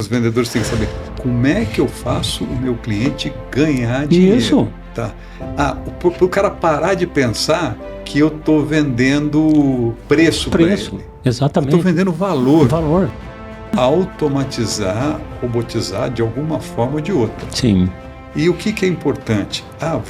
vendedores têm que saber como é que eu faço o meu cliente ganhar dinheiro. Isso. Tá. Para o cara parar de pensar que eu estou vendendo preço para ele. Exatamente. Estou vendendo valor. Valor. Automatizar, robotizar de alguma forma ou de outra. Sim. E o que é importante?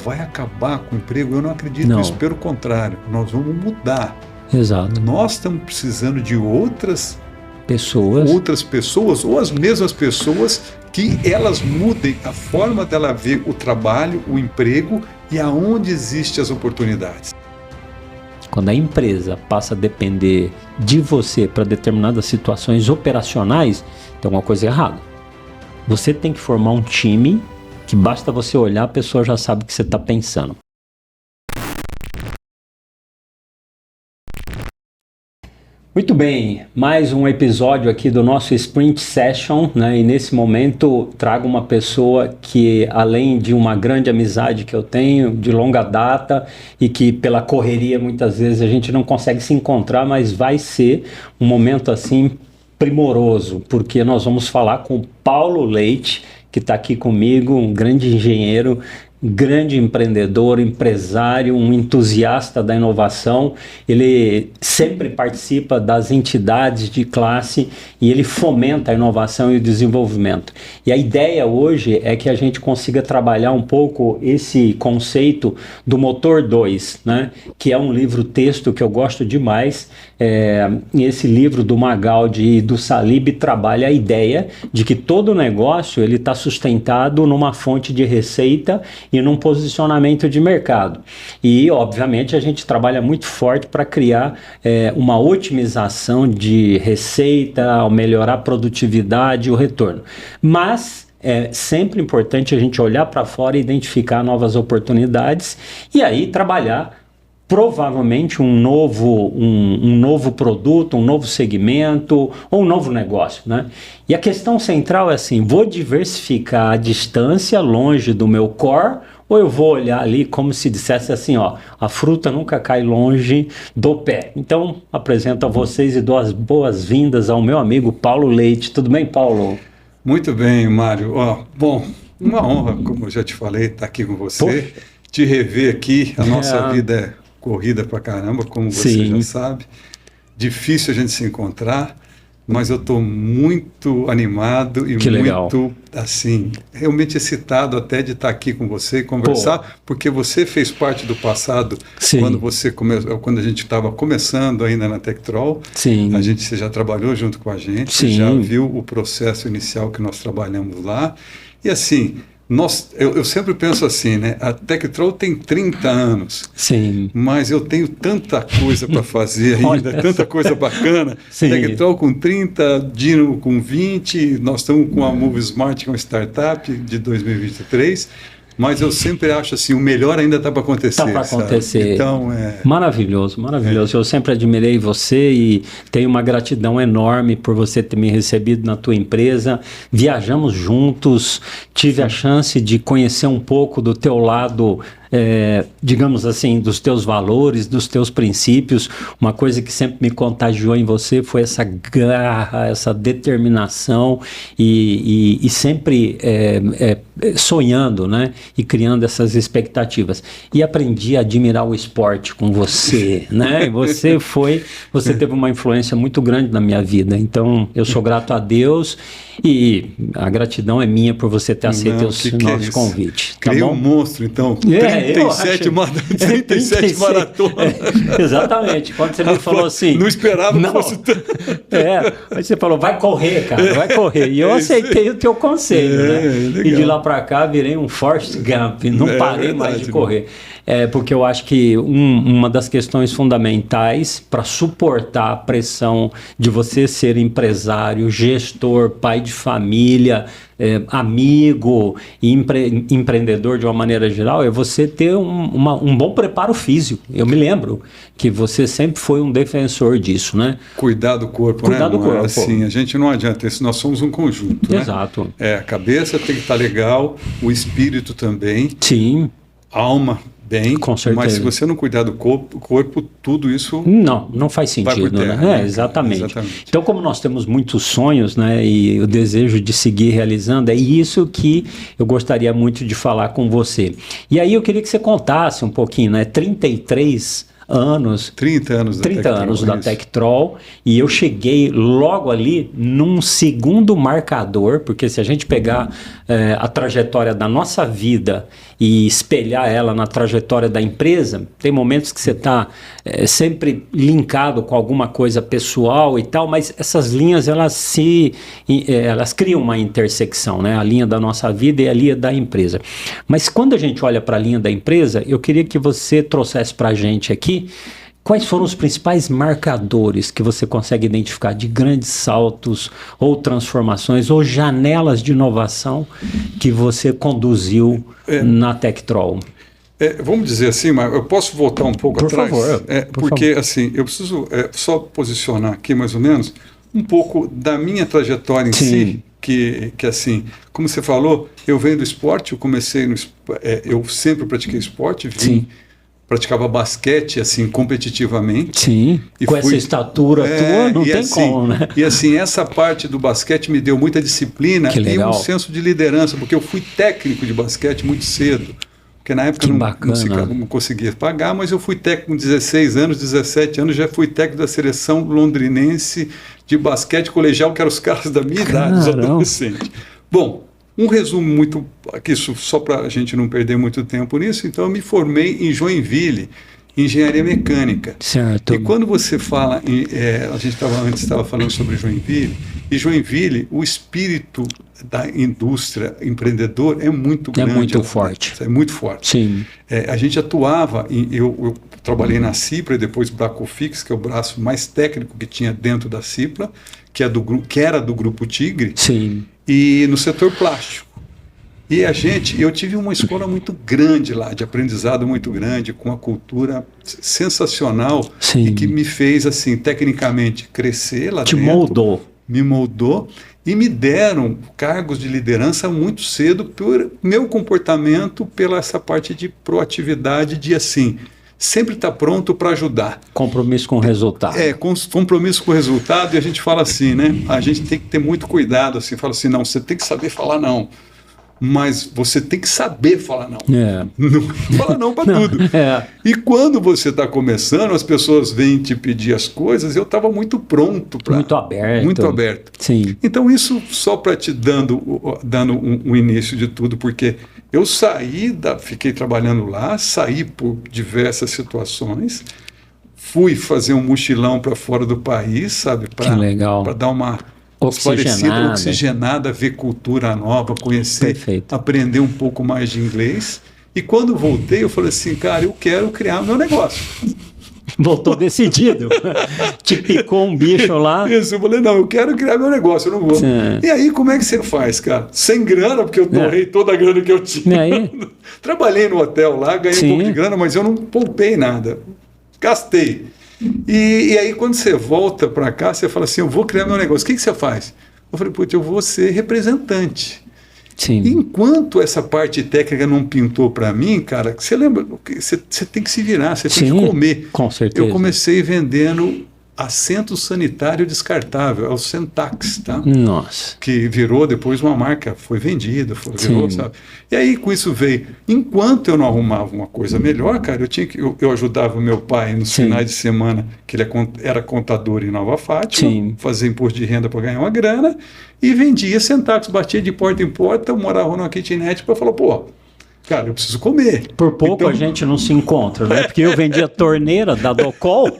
Vai acabar com o emprego? Eu não acredito nisso. Pelo contrário, nós vamos mudar. Exato. Nós estamos precisando de outras pessoas ou as mesmas pessoas que elas mudem a forma dela ver o trabalho, o emprego e aonde existem as oportunidades. Quando a empresa passa a depender de você para determinadas situações operacionais, tem alguma coisa errada. Você tem que formar um time que basta você olhar, a pessoa já sabe o que você está pensando. Muito bem, mais um episódio aqui do nosso Sprint Session, né? E nesse momento trago uma pessoa que, além de uma grande amizade que eu tenho, de longa data, e que pela correria muitas vezes a gente não consegue se encontrar, mas vai ser um momento assim primoroso, porque nós vamos falar com o Paulo Leite, que está aqui comigo, um grande engenheiro, grande empreendedor, empresário, um entusiasta da inovação. Ele sempre participa das entidades de classe e ele fomenta a inovação e o desenvolvimento. E a ideia hoje é que a gente consiga trabalhar um pouco esse conceito do Motor 2, né? Que é um livro-texto que eu gosto demais. E esse livro do Magaldi e do Salib trabalha a ideia de que todo negócio ele está sustentado numa fonte de receita e num posicionamento de mercado. E, obviamente, a gente trabalha muito forte para criar uma otimização de receita, ao melhorar a produtividade e o retorno. Mas é sempre importante a gente olhar para fora e identificar novas oportunidades e aí trabalhar provavelmente um novo produto, um novo segmento ou um novo negócio, né? E a questão central é assim, vou diversificar a distância longe do meu core ou eu vou olhar ali como se dissesse assim, ó, a fruta nunca cai longe do pé. Então, apresento a vocês e dou as boas-vindas ao meu amigo Paulo Leite. Tudo bem, Paulo? Muito bem, Mário. Bom, uma honra, como eu já te falei, estar aqui com você, te rever aqui. A nossa vida é corrida pra caramba, como você já sabe. Difícil a gente se encontrar, mas eu estou muito animado e muito, assim, realmente excitado até de estar aqui com você e conversar, porque você fez parte do passado, quando a gente estava começando ainda na Tectrol. Você já trabalhou junto com a gente, já viu o processo inicial que nós trabalhamos lá. E assim, eu sempre penso assim, né? A Tectrol tem 30 anos, mas eu tenho tanta coisa para fazer ainda, tanta coisa bacana. Tectrol com 30, Dino com 20, nós estamos com a Move Smart, que é uma startup de 2023. Mas eu sempre acho assim, o melhor ainda está para acontecer. Está para acontecer. Então, maravilhoso, maravilhoso. Eu sempre admirei você e tenho uma gratidão enorme por você ter me recebido na tua empresa. Viajamos juntos, tive a chance de conhecer um pouco do teu lado, digamos assim, dos teus valores, dos teus princípios. Uma coisa que sempre me contagiou em você foi essa garra, essa determinação e sempre sonhando, né? E criando essas expectativas. E aprendi a admirar o esporte com você, né? Você teve uma influência muito grande na minha vida. Então, eu sou grato a Deus e a gratidão é minha por você ter aceito o nosso convite. Tá Criei bom? um monstro, então. 37 maratonas. Exatamente. Quando você me falou assim... Não esperava que fosse tanto. Aí você falou, vai correr, cara, vai correr. E eu aceitei o teu conselho, né? Legal. E de lá para cá virei um Forrest Gump, não parei mais de correr. Porque eu acho que uma das questões fundamentais para suportar a pressão de você ser empresário, gestor, pai de família, amigo e empreendedor de uma maneira geral, é você ter um bom preparo físico. Eu me lembro que você sempre foi um defensor disso, né? Cuidar do corpo, Cuidar do corpo. Assim, a gente não adianta, nós somos um conjunto, né? Exato. A cabeça tem que estar legal, o espírito também. Sim. A alma bem, Com certeza. mas se você não cuidar do corpo, tudo isso... Não faz sentido, né? Exatamente. Então, como nós temos muitos sonhos, né, e o desejo de seguir realizando, é isso que eu gostaria muito de falar com você. E aí eu queria que você contasse um pouquinho, né? 30 anos da Tectrol, e eu cheguei logo ali num segundo marcador, porque se a gente pegar a trajetória da nossa vida e espelhar ela na trajetória da empresa, tem momentos que você está sempre linkado com alguma coisa pessoal e tal, mas essas linhas elas criam uma intersecção, né? A linha da nossa vida e a linha da empresa. Mas quando a gente olha para a linha da empresa, eu queria que você trouxesse para a gente aqui quais foram os principais marcadores que você consegue identificar de grandes saltos ou transformações ou janelas de inovação que você conduziu na Tectrol? Vamos dizer assim, mas eu posso voltar um pouco atrás? Por favor. Porque assim, eu preciso só posicionar aqui mais ou menos um pouco da minha trajetória em si, que assim, como você falou, eu venho do esporte, eu sempre pratiquei esporte, praticava basquete, assim, competitivamente. Sim, e com essa estatura tua, não tem assim, como, né? E assim, essa parte do basquete me deu muita disciplina e um senso de liderança, porque eu fui técnico de basquete muito cedo. Porque na época não conseguia pagar, mas eu fui técnico com 16 anos, 17 anos, já fui técnico da seleção londrinense de basquete colegial, que eram os caras da minha idade, os adolescentes. Bom, um resumo muito, aqui só para a gente não perder muito tempo nisso, então eu me formei em Joinville, em engenharia mecânica. Certo. E quando você fala, a gente estava falando sobre Joinville, e Joinville, o espírito da indústria empreendedor é muito grande. É muito forte. É muito forte. Sim. A gente atuava, eu trabalhei na Cipla e depois Bracofix, que é o braço mais técnico que tinha dentro da Cipla, que era do Grupo Tigre. Sim. E no setor plástico. E eu tive uma escola muito grande lá, de aprendizado muito grande, com uma cultura sensacional. Sim. E que me fez, assim, tecnicamente crescer lá dentro. Me moldou e me deram cargos de liderança muito cedo por meu comportamento, pela essa parte de proatividade, de assim, sempre estar pronto para ajudar. Compromisso com o resultado. Compromisso com o resultado, e a gente fala assim, né? A gente tem que ter muito cuidado, assim, fala assim, não, você tem que saber falar não, mas você tem que saber falar não. Não fala não para tudo. E quando você está começando, as pessoas vêm te pedir as coisas, eu estava muito pronto. Muito aberto. Muito aberto. Sim. Então isso só para te dando um início de tudo, porque eu fiquei trabalhando lá, saí por diversas situações, fui fazer um mochilão para fora do país, sabe? Para dar uma oxigenada, ver cultura nova, conhecer, aprender um pouco mais de inglês. E quando voltei, eu falei assim, cara, eu quero criar meu negócio. Voltou decidido. Te picou um bicho lá. Isso, eu falei, não, eu quero criar meu negócio, eu não vou. E aí, como é que você faz, cara? Sem grana, porque eu torrei toda a grana que eu tinha. Trabalhei no hotel lá, ganhei um pouco de grana, mas eu não poupei nada. Gastei. E aí, quando você volta para cá, você fala assim, eu vou criar meu negócio. O que você faz? Eu falei, putz, eu vou ser representante. Sim. Enquanto essa parte técnica não pintou para mim, cara, você lembra, você tem que se virar, você tem que comer. Com certeza. Eu comecei vendendo assento sanitário descartável, é o Sentax, tá? Nossa. Que virou depois uma marca, foi vendida, virou, sabe? E aí com isso veio, enquanto eu não arrumava uma coisa melhor, cara, eu ajudava o meu pai nos finais de semana, que ele era contador em Nova Fátima, fazia imposto de renda para ganhar uma grana, e vendia Sentax, batia de porta em porta, eu morava numa kitnet para falar, pô, cara, eu preciso comer. Por pouco a gente não se encontra, né? Porque eu vendia torneira da Docol,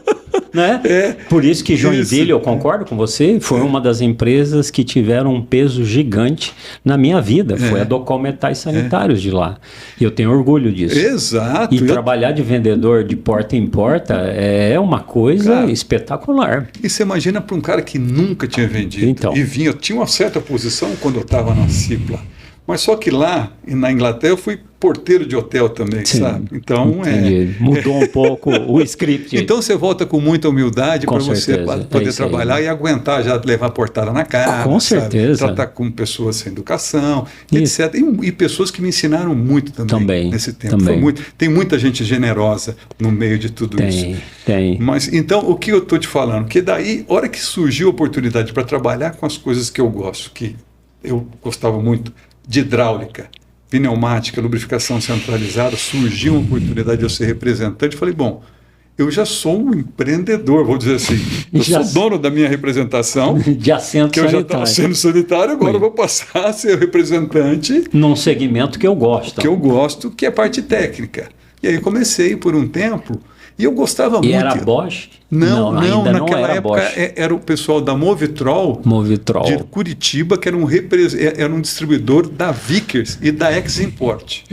né? Por isso que Joinville, eu concordo com você, foi uma das empresas que tiveram um peso gigante na minha vida. Foi a Docol Metais Sanitários de lá. E eu tenho orgulho disso. Exato. E trabalhar de vendedor de porta em porta é uma coisa espetacular. E você imagina para um cara que nunca tinha vendido. Então. E tinha uma certa posição quando eu estava na Cipla. Mas só que lá, na Inglaterra, eu fui porteiro de hotel também, sim, sabe? Então, mudou um pouco o script. Então, você volta com muita humildade para você poder trabalhar e aguentar já levar a portada na cara. Com certeza. Tratar com pessoas sem educação, etc. E pessoas que me ensinaram muito também nesse tempo. Tem muita gente generosa no meio de tudo isso. Tem. Mas, então, o que eu estou te falando? Que daí, a hora que surgiu a oportunidade para trabalhar com as coisas que eu gosto, que eu gostava muito, de hidráulica, pneumática, lubrificação centralizada, surgiu uma oportunidade de eu ser representante. Falei, bom, eu já sou um empreendedor, vou dizer assim. Eu sou dono da minha representação. De assento que eu já estava sendo sanitário, agora eu vou passar a ser representante. Num segmento que eu gosto. Que eu gosto, que é parte técnica. E aí comecei por um tempo. E eu gostava muito. E era Bosch? Não, naquela época era o pessoal da Movitrol, de Curitiba, que era um distribuidor da Vickers e da Ex-Import.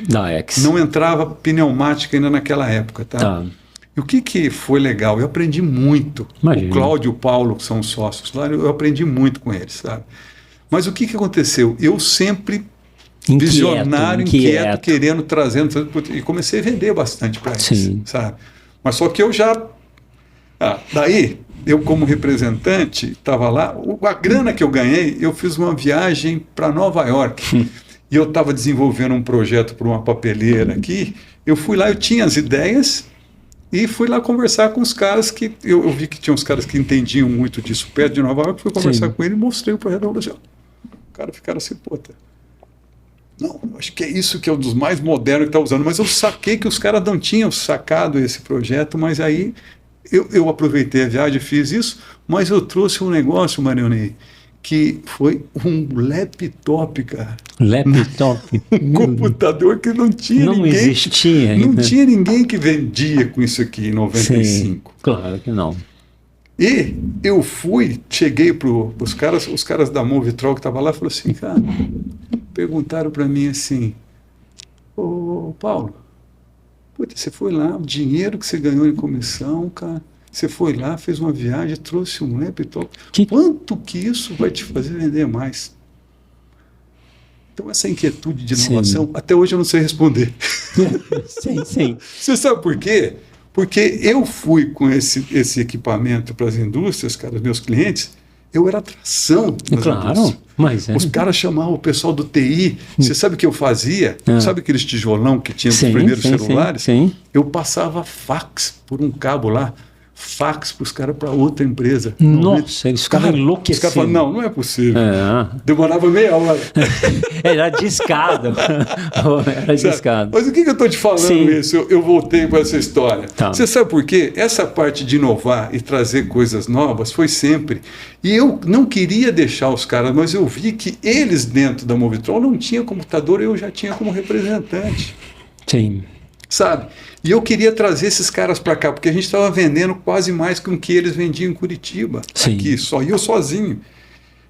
Não entrava pneumática ainda naquela época, tá? E o que foi legal? Eu aprendi muito. Imagina. O Cláudio e o Paulo, que são sócios lá, eu aprendi muito com eles, sabe? Mas o que aconteceu? Eu sempre... visionário, inquieto, querendo, trazendo... E comecei a vender bastante para eles, sabe? Mas só que eu já... daí, eu como representante, estava lá, a grana que eu ganhei, eu fiz uma viagem para Nova York. E eu estava desenvolvendo um projeto para uma papeleira aqui. Eu fui lá, eu tinha as ideias e fui lá conversar com os caras que... Eu vi que tinha uns caras que entendiam muito disso perto de Nova York. Fui conversar com ele e mostrei o projeto. Assim, o cara ficaram assim, não, acho que é isso que é um dos mais modernos que está usando. Mas eu saquei que os caras não tinham sacado esse projeto, mas aí eu aproveitei a viagem e fiz isso, mas eu trouxe um negócio, Marioni, que foi um laptop, cara. Laptop? Um computador que não tinha ninguém. Não existia ainda. Não tinha ninguém que vendia com isso aqui em 95. Sim, claro que não. E eu cheguei para os caras da Movitrol que estavam lá, falaram assim, cara, perguntaram para mim assim, ô Paulo, você foi lá, o dinheiro que você ganhou em comissão, cara, você foi lá, fez uma viagem, trouxe um laptop, quanto que isso vai te fazer vender mais? Então essa inquietude de inovação, até hoje eu não sei responder. Sim. Você sabe por quê? Porque eu fui com esse equipamento para as indústrias, cara, os meus clientes, eu era atração das indústrias. Mas Os caras chamavam o pessoal do TI. Você sabe o que eu fazia? Sabe aqueles tijolão que tinha nos primeiros celulares? Sim. Eu passava fax por um cabo lá, fax para os caras para outra empresa. Nossa, eles ficavam enlouquecidos. Os caras falavam, não é possível. Demorava meia hora. Era discado. Mas o que eu estou te falando isso? Eu voltei para essa história. Você sabe por quê? Essa parte de inovar e trazer coisas novas foi sempre. E eu não queria deixar os caras, mas eu vi que eles dentro da Movitrol não tinham computador, eu já tinha como representante. Sim. Sabe? E eu queria trazer esses caras para cá, porque a gente estava vendendo quase mais que o que eles vendiam em Curitiba. Aqui, só eu sozinho.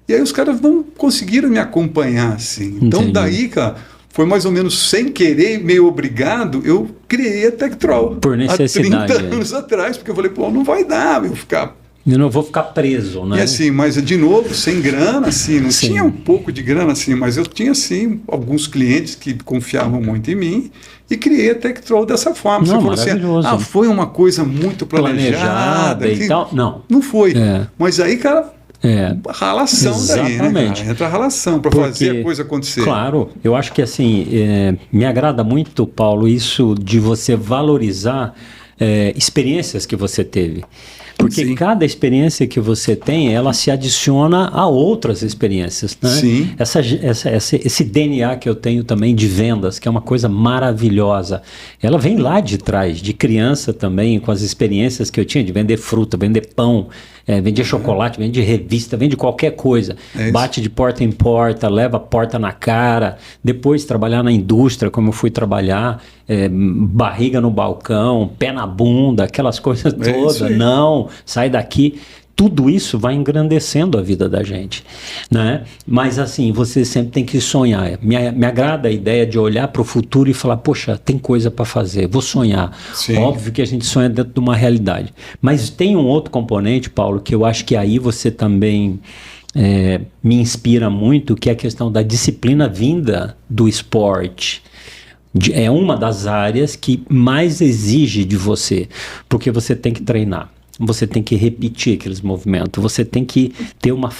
E aí os caras não conseguiram me acompanhar, assim. Então, daí, cara, foi mais ou menos sem querer, meio obrigado, eu criei a Tektrol. Por necessidade. Há 30 anos atrás, porque eu falei, não vai dar eu ficar... Eu não vou ficar preso, né? E assim, mas de novo, sem grana, assim, não tinha um pouco de grana, assim, mas eu tinha, assim, alguns clientes que confiavam muito em mim e criei a Tektrol dessa forma. Você falou assim, foi uma coisa muito planejada e tal. Não foi. Mas aí, cara, ralação daí, né, cara? Entra a ralação para fazer a coisa acontecer. Claro, eu acho que assim, me agrada muito, Paulo, isso de você valorizar experiências que você teve. Porque cada experiência que você tem, ela se adiciona a outras experiências, né? Sim. Esse DNA que eu tenho também de vendas, que é uma coisa maravilhosa, ela vem lá de trás, de criança também, com as experiências que eu tinha de vender fruta, vender pão, vender chocolate, vender revista, vende qualquer coisa. Bate de porta em porta, leva a porta na cara, depois trabalhar na indústria, como eu fui trabalhar, barriga no balcão, pé na bunda, aquelas coisas todas, sai daqui. Tudo isso vai engrandecendo a vida da gente, né? Mas assim, você sempre tem que sonhar. Me agrada a ideia de olhar para o futuro e falar, poxa, tem coisa para fazer, vou sonhar. Óbvio que a gente sonha dentro de uma realidade. Mas tem um outro componente, Paulo, que eu acho que aí você também me inspira muito, que é a questão da disciplina vinda do esporte. É uma das áreas que mais exige de você, porque você tem que treinar, você tem que repetir aqueles movimentos, você tem que ter uma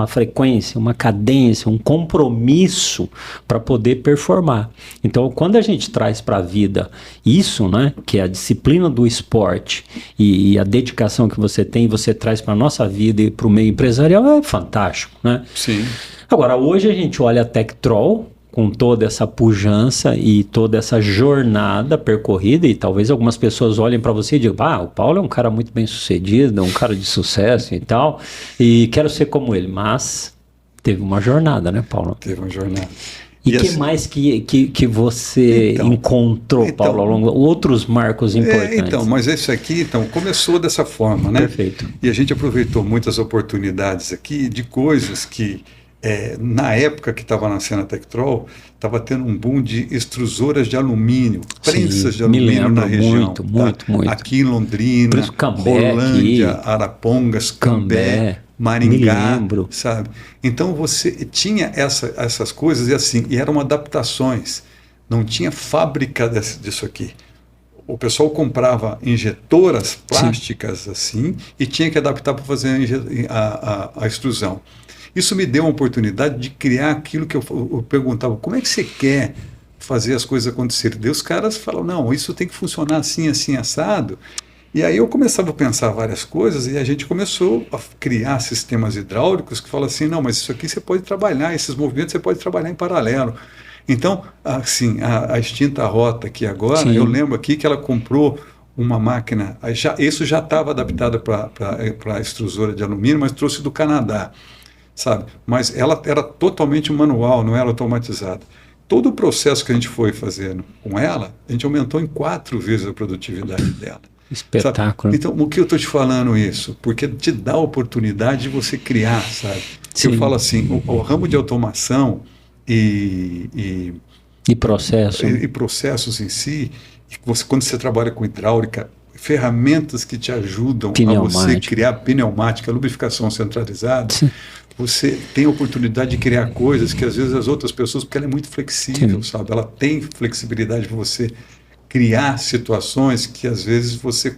frequência, uma cadência, um compromisso para poder performar. Então, quando a gente traz para a vida isso, né, que é a disciplina do esporte e a dedicação que você tem, você traz para a nossa vida e para o meio empresarial, é fantástico, né? Sim. Agora, hoje a gente olha a Tektrol com toda essa pujança e toda essa jornada percorrida, e talvez algumas pessoas olhem para você e digam, o Paulo é um cara muito bem sucedido, um cara de sucesso e tal, e quero ser como ele, mas teve uma jornada, né, Paulo? Teve uma jornada. E o que assim, mais que você encontrou, Paulo, ao longo outros marcos importantes? Mas isso aqui começou dessa forma, né? Perfeito. E a gente aproveitou muitas oportunidades aqui de coisas que na época que estava nascendo a Tektrol, estava tendo um boom de extrusoras de alumínio, prensas de alumínio na região. Muito. Aqui em Londrina, Rolândia, Arapongas, Cambé, Maringá, sabe? Então você tinha essas coisas e eram adaptações. Não tinha fábrica disso aqui. O pessoal comprava injetoras plásticas assim e tinha que adaptar para fazer a extrusão. Isso me deu uma oportunidade de criar aquilo que eu perguntava, como é que você quer fazer as coisas acontecerem? Daí os caras falam, não, isso tem que funcionar assim, assim, assado. E aí eu começava a pensar várias coisas e a gente começou a criar sistemas hidráulicos que falam assim, não, mas isso aqui você pode trabalhar, esses movimentos você pode trabalhar em paralelo. Então, assim, a extinta Rota aqui agora, eu lembro aqui que ela comprou uma máquina, isso já estava adaptado para a extrusora de alumínio, mas trouxe do Canadá. Sabe? Mas ela era totalmente manual, não era automatizada. Todo o processo que a gente foi fazendo com ela, a gente aumentou em 4 vezes a produtividade dela. Espetáculo. Sabe? Então, o que eu estou te falando isso? Porque te dá a oportunidade de você criar, sabe? Sim. Eu falo assim, o ramo de automação e processos em si, quando você trabalha com hidráulica, ferramentas que te ajudam a você criar pneumática, lubrificação centralizada, você tem a oportunidade de criar coisas que às vezes as outras pessoas, porque ela é muito flexível, sabe? Ela tem flexibilidade para você criar situações que às vezes você,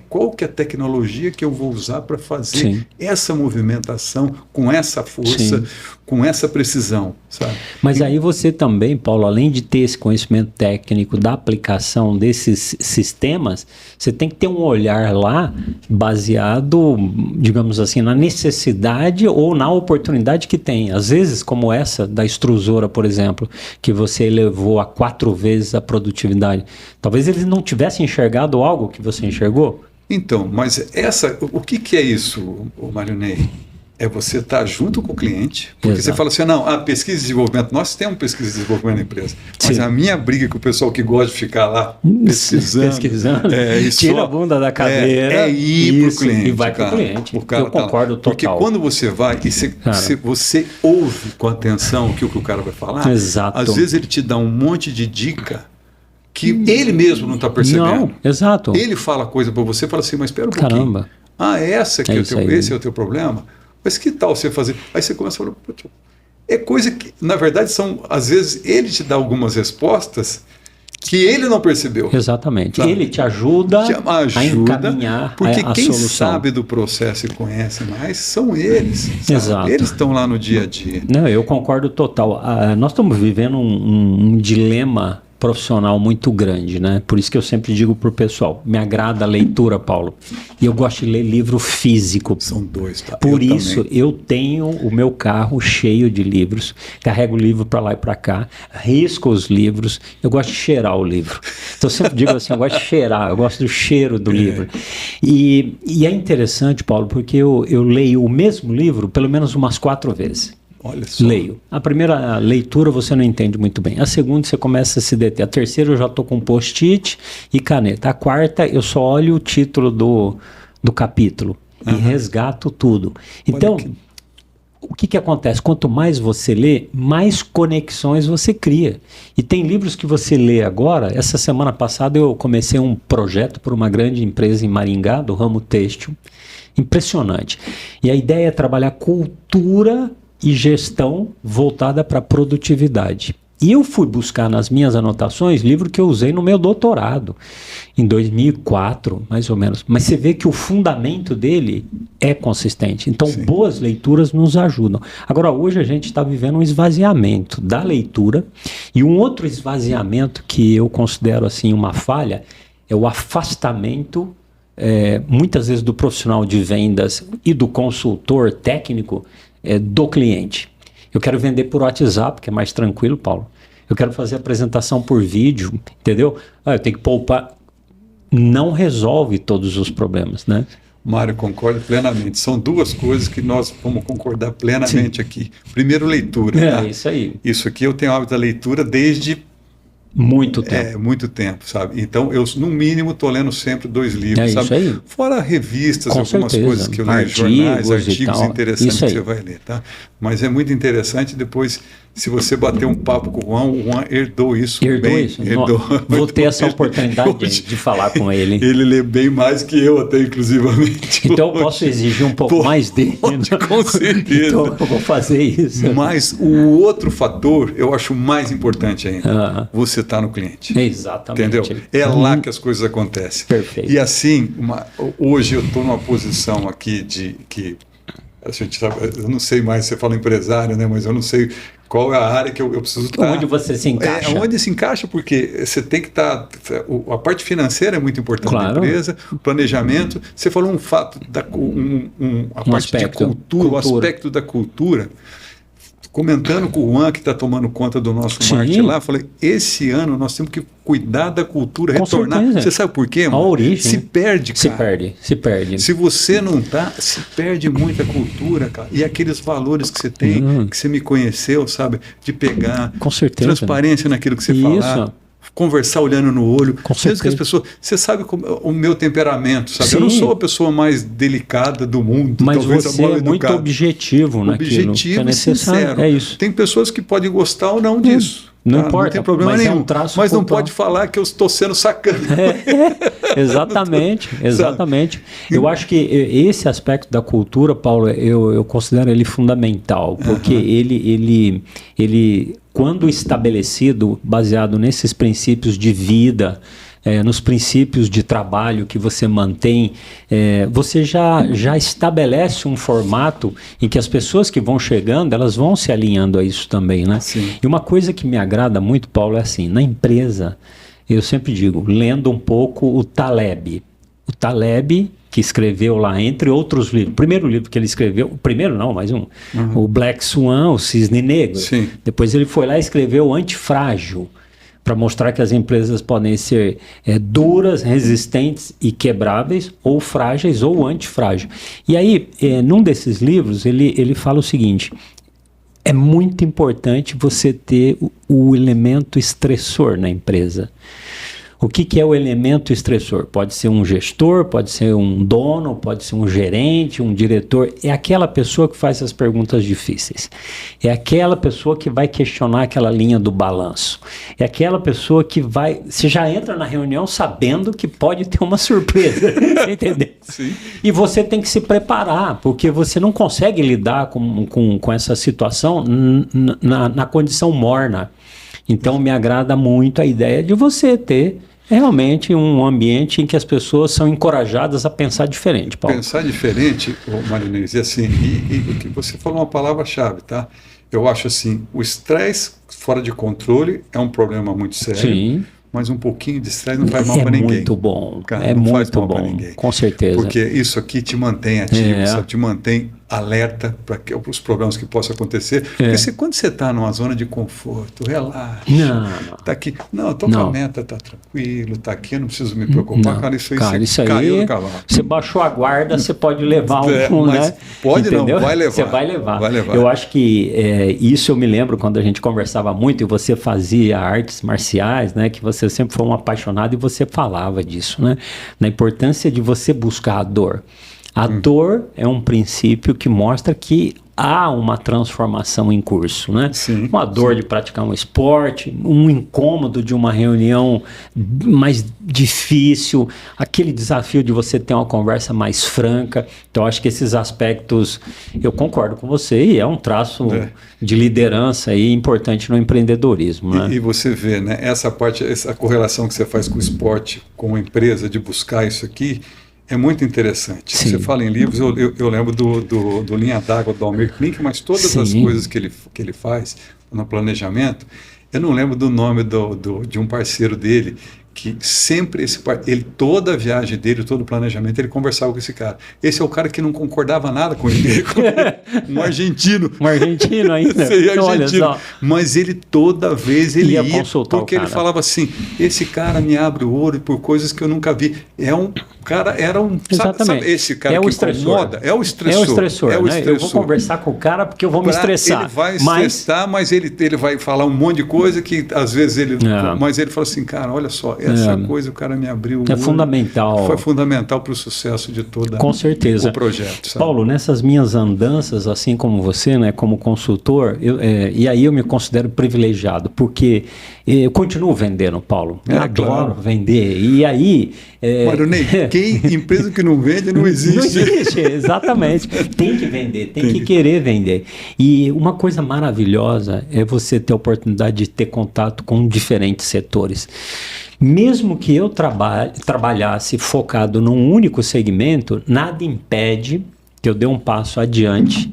qual que é a tecnologia que eu vou usar para fazer essa movimentação com essa força, com essa precisão, sabe? Mas aí você também, Paulo, além de ter esse conhecimento técnico da aplicação desses sistemas, você tem que ter um olhar lá baseado, digamos assim, na necessidade ou na oportunidade que tem. Às vezes, como essa da extrusora, por exemplo, que você elevou a 4 vezes a produtividade. Talvez eles não tivessem enxergado algo que você enxergou. Então, mas o que é isso, Marinei? É você estar junto com o cliente, porque você fala assim, pesquisa e desenvolvimento, nós temos pesquisa e desenvolvimento na empresa, mas a minha briga com o pessoal que gosta de ficar lá pesquisando tira a bunda da cadeira ir para o cliente. E vai para o cliente. Eu concordo total. Porque quando você vai e você ouve com atenção o que o cara vai falar, às vezes ele te dá um monte de dica que ele mesmo não está percebendo. Não, exato. Ele fala coisa para você e fala assim, mas espera um pouquinho. Caramba. Esse é o teu problema? Mas que tal você fazer? Aí você começa a falar, é coisa que, na verdade, às vezes ele te dá algumas respostas que ele não percebeu. Exatamente. Sabe? Ele te ajuda a encaminhar porque a quem solução. sabe do processo e conhece mais são eles. Sabe? Exato. Eles estão lá no dia a dia. Não, eu concordo total. Nós estamos vivendo um dilema profissional muito grande, né? Por isso que eu sempre digo pro pessoal, me agrada a leitura, Paulo, e eu gosto de ler livro físico. São 2, tá? Por isso, eu tenho o meu carro cheio de livros, carrego o livro para lá e para cá, risco os livros, eu gosto de cheirar o livro. Então, eu sempre digo assim, eu gosto de cheirar, eu gosto do cheiro do livro. E é interessante, Paulo, porque eu leio o mesmo livro pelo menos umas 4 vezes. Olha só. Leio. A primeira leitura você não entende muito bem. A segunda você começa a se deter. A terceira eu já estou com post-it e caneta. A quarta eu só olho o título do capítulo e resgato tudo. Então, o que acontece? Quanto mais você lê, mais conexões você cria. E tem livros que você lê agora. Essa semana passada eu comecei um projeto para uma grande empresa em Maringá, do ramo têxtil. Impressionante. E a ideia é trabalhar cultura e gestão voltada para a produtividade. E eu fui buscar nas minhas anotações livro que eu usei no meu doutorado, em 2004, mais ou menos. Mas você vê que o fundamento dele é consistente. Então, sim, boas leituras nos ajudam. Agora, hoje a gente está vivendo um esvaziamento da leitura. E um outro esvaziamento que eu considero assim uma falha é o afastamento, muitas vezes, do profissional de vendas e do consultor técnico do cliente. Eu quero vender por WhatsApp, que é mais tranquilo, Paulo. Eu quero fazer apresentação por vídeo, entendeu? Eu tenho que poupar. Não resolve todos os problemas, né? Mário, concordo plenamente. São duas coisas que nós vamos concordar plenamente, sim, aqui. Primeiro, leitura. Tá? Isso aí. Isso aqui eu tenho hábito da leitura desde... muito tempo. Muito tempo, sabe? Então, eu, no mínimo, estou lendo sempre 2 livros, sabe? Isso aí. Fora revistas, com algumas certeza. Coisas que eu leio, jornais, artigos interessantes que você vai ler, tá? Mas é muito interessante depois, se você bater um papo com o Juan herdou isso bem. Herdou. Vou ter essa oportunidade de falar com ele. Ele lê bem mais que eu, até inclusivamente. Então, eu posso exigir um pouco mais dele. Com certeza. Então, eu vou fazer isso. Mas o outro fator, eu acho mais importante ainda. Você está no cliente. Exatamente. Entendeu? É lá que as coisas acontecem. Perfeito. E assim, hoje eu estou numa posição aqui de que a gente sabe, eu não sei mais, você fala empresário, né? Mas eu não sei qual é a área que eu preciso estar. Onde você se encaixa. Onde se encaixa, porque você tem que estar... A parte financeira é muito importante, claro, da empresa, o planejamento. Você falou um fato, a parte aspecto, de cultura, o aspecto da cultura. Comentando com o Juan, que está tomando conta do nosso marketing lá, falei, esse ano nós temos que cuidar da cultura, com retornar. Certeza. Você sabe por quê, mano? A origem. Se perde, cara. Se perde. Se você não tá, se perde muita cultura, cara. E aqueles valores que você tem, que você me conheceu, sabe? De pegar. Com certeza. Transparência naquilo que você falar. Conversar olhando no olho. Com certeza. Que as pessoas... Você sabe o meu temperamento, sabe? Sim. Eu não sou a pessoa mais delicada do mundo. Mas você é muito objetivo naquilo que é necessário. Sincero. É isso. Tem pessoas que podem gostar ou não disso. Não importa. Não tem problema mas nenhum. É um traço mas cultural. não pode falar que eu estou sendo sacana. Exatamente. Exatamente. Eu acho que esse aspecto da cultura, Paulo, eu considero ele fundamental. Porque ele quando estabelecido, baseado nesses princípios de vida, nos princípios de trabalho que você mantém, você já estabelece um formato em que as pessoas que vão chegando, elas vão se alinhando a isso também, né? Sim. E uma coisa que me agrada muito, Paulo, é assim, na empresa, eu sempre digo, lendo um pouco o Taleb. O Taleb, que escreveu lá, entre outros livros, o primeiro livro que ele escreveu, o primeiro não, mais um, o Black Swan, o Cisne Negro. Sim. Depois ele foi lá e escreveu o Antifrágil, para mostrar que as empresas podem ser duras, resistentes e quebráveis, ou frágeis ou antifrágil. E aí, num desses livros, ele fala o seguinte, é muito importante você ter o elemento estressor na empresa. O que é o elemento estressor? Pode ser um gestor, pode ser um dono, pode ser um gerente, um diretor. É aquela pessoa que faz as perguntas difíceis. É aquela pessoa que vai questionar aquela linha do balanço. É aquela pessoa que vai... Você já entra na reunião sabendo que pode ter uma surpresa. Entendeu? Sim. E você tem que se preparar, porque você não consegue lidar com essa situação na condição morna. Então, me agrada muito a ideia de você ter realmente um ambiente em que as pessoas são encorajadas a pensar diferente, Paulo. Pensar diferente, Marinês, e assim, e o que você falou uma palavra-chave, tá? Eu acho assim, o estresse fora de controle é um problema muito sério. Sim. Mas um pouquinho de estresse não faz mal para ninguém. É muito bom, cara, não faz mal para ninguém. Com certeza. Porque isso aqui te mantém ativo, sabe? Te mantém alerta para os problemas que possam acontecer. Porque quando você está numa zona de conforto, relaxa. Não. Tá aqui. Não, eu tô com a meta, tá tranquilo, tá aqui, eu não preciso me preocupar. Não. Cara, isso aí, cara, você caiu no cavalo. Você baixou a guarda, você pode levar mas né? Pode Entendeu? não, vai levar. Você vai levar. Vai levar. Eu acho que isso eu me lembro quando a gente conversava muito e você fazia artes marciais, né? Que você sempre foi um apaixonado e você falava disso, né? Na importância de você buscar a dor. A dor é um princípio que mostra que há uma transformação em curso, né? Sim, uma dor de praticar um esporte, um incômodo de uma reunião mais difícil, aquele desafio de você ter uma conversa mais franca. Então, acho que esses aspectos, eu concordo com você, e é um traço de liderança aí importante no empreendedorismo. Né? E você vê, né, essa parte, essa correlação que você faz com o esporte, com a empresa, de buscar isso aqui, é muito interessante. Sim. Você fala em livros, eu lembro do Linha d'Água do Almir Klink, mas todas Sim. as coisas que ele faz no planejamento, eu não lembro do nome de um parceiro dele, que sempre ele, toda a viagem dele, todo o planejamento, ele conversava com esse cara. Esse é o cara que não concordava nada com ele. Um argentino. Um argentino ainda? Sei, argentino. Mas ele toda vez ele ia consultar porque ele falava assim, esse cara me abre o olho por coisas que eu nunca vi. Sabe esse cara que incomoda? É o estressor. É o estressor, né? Eu vou conversar com o cara porque eu vou me estressar. Ele vai estressar, mas ele vai falar um monte de coisa que às vezes ele... Mas ele fala assim, cara, olha só, essa coisa o cara me abriu o olho. É fundamental. Foi fundamental para o sucesso de todo Com certeza. o projeto. Sabe? Paulo, nessas minhas andanças, assim como você, né, como consultor, e aí eu me considero privilegiado, porque eu continuo vendendo, Paulo. Eu adoro vender. E aí... Maronei, empresa que não vende não existe. Não existe, exatamente. Tem que vender, tem que querer vender. E uma coisa maravilhosa é você ter a oportunidade de ter contato com diferentes setores. Mesmo que eu trabalhasse focado num único segmento, nada impede que eu dê um passo adiante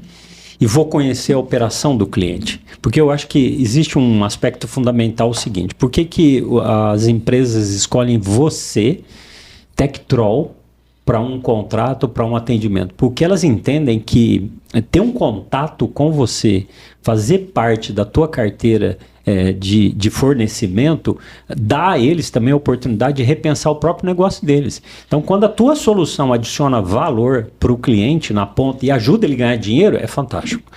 e vou conhecer a operação do cliente. Porque eu acho que existe um aspecto fundamental o seguinte: por que as empresas escolhem você, Tectrol, para um contrato, para um atendimento? Porque elas entendem que ter um contato com você, fazer parte da tua carteira de fornecimento, dá a eles também a oportunidade de repensar o próprio negócio deles. Então, quando a tua solução adiciona valor para o cliente na ponta e ajuda ele a ganhar dinheiro, é fantástico.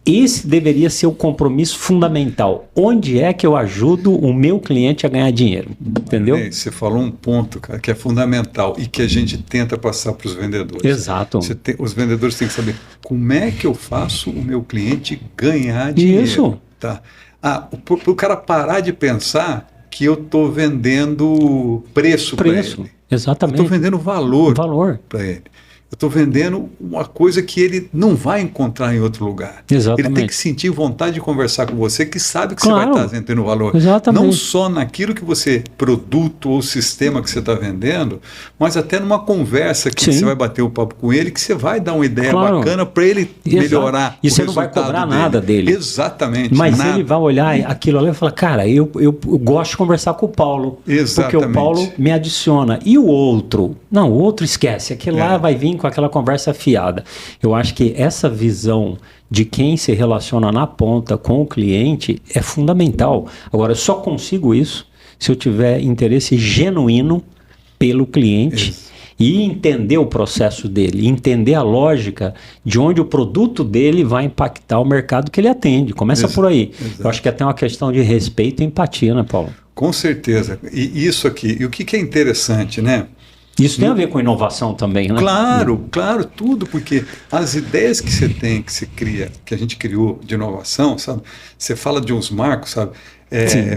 Esse deveria ser o compromisso fundamental. Onde é que eu ajudo o meu cliente a ganhar dinheiro? Entendeu? Você falou um ponto, cara, que é fundamental e que a gente tenta passar para os vendedores. Exato. Os vendedores têm que saber como é que eu faço o meu cliente ganhar dinheiro. Isso. Tá. Para o cara parar de pensar que eu estou vendendo preço para ele. Exatamente. Eu estou vendendo valor para ele. Eu estou vendendo uma coisa que ele não vai encontrar em outro lugar. Exatamente. Ele tem que sentir vontade de conversar com você, que sabe que você vai estar vendendo valor. Exatamente. Não só naquilo que você, produto ou sistema que você está vendendo, mas até numa conversa que você vai bater o papo com ele, que você vai dar uma ideia bacana para ele melhorar. E você não vai cobrar nada dele. Exatamente. Mas ele vai olhar aquilo ali e falar, cara, eu gosto de conversar com o Paulo. Exatamente. Porque o Paulo me adiciona. E o outro? Não, o outro esquece. Aquele lá vai vir com aquela conversa fiada. Eu acho que essa visão de quem se relaciona na ponta com o cliente é fundamental. Agora, eu só consigo isso se eu tiver interesse genuíno pelo cliente e entender o processo dele, entender a lógica de onde o produto dele vai impactar o mercado que ele atende. Começa por aí. Eu acho que é até uma questão de respeito e empatia, né, Paulo? Com certeza. E isso aqui, e o que é interessante, né? Isso tem a ver com inovação também, né? Claro, tudo, porque as ideias que você tem, que você cria, que a gente criou de inovação, sabe? Você fala de uns marcos, sabe?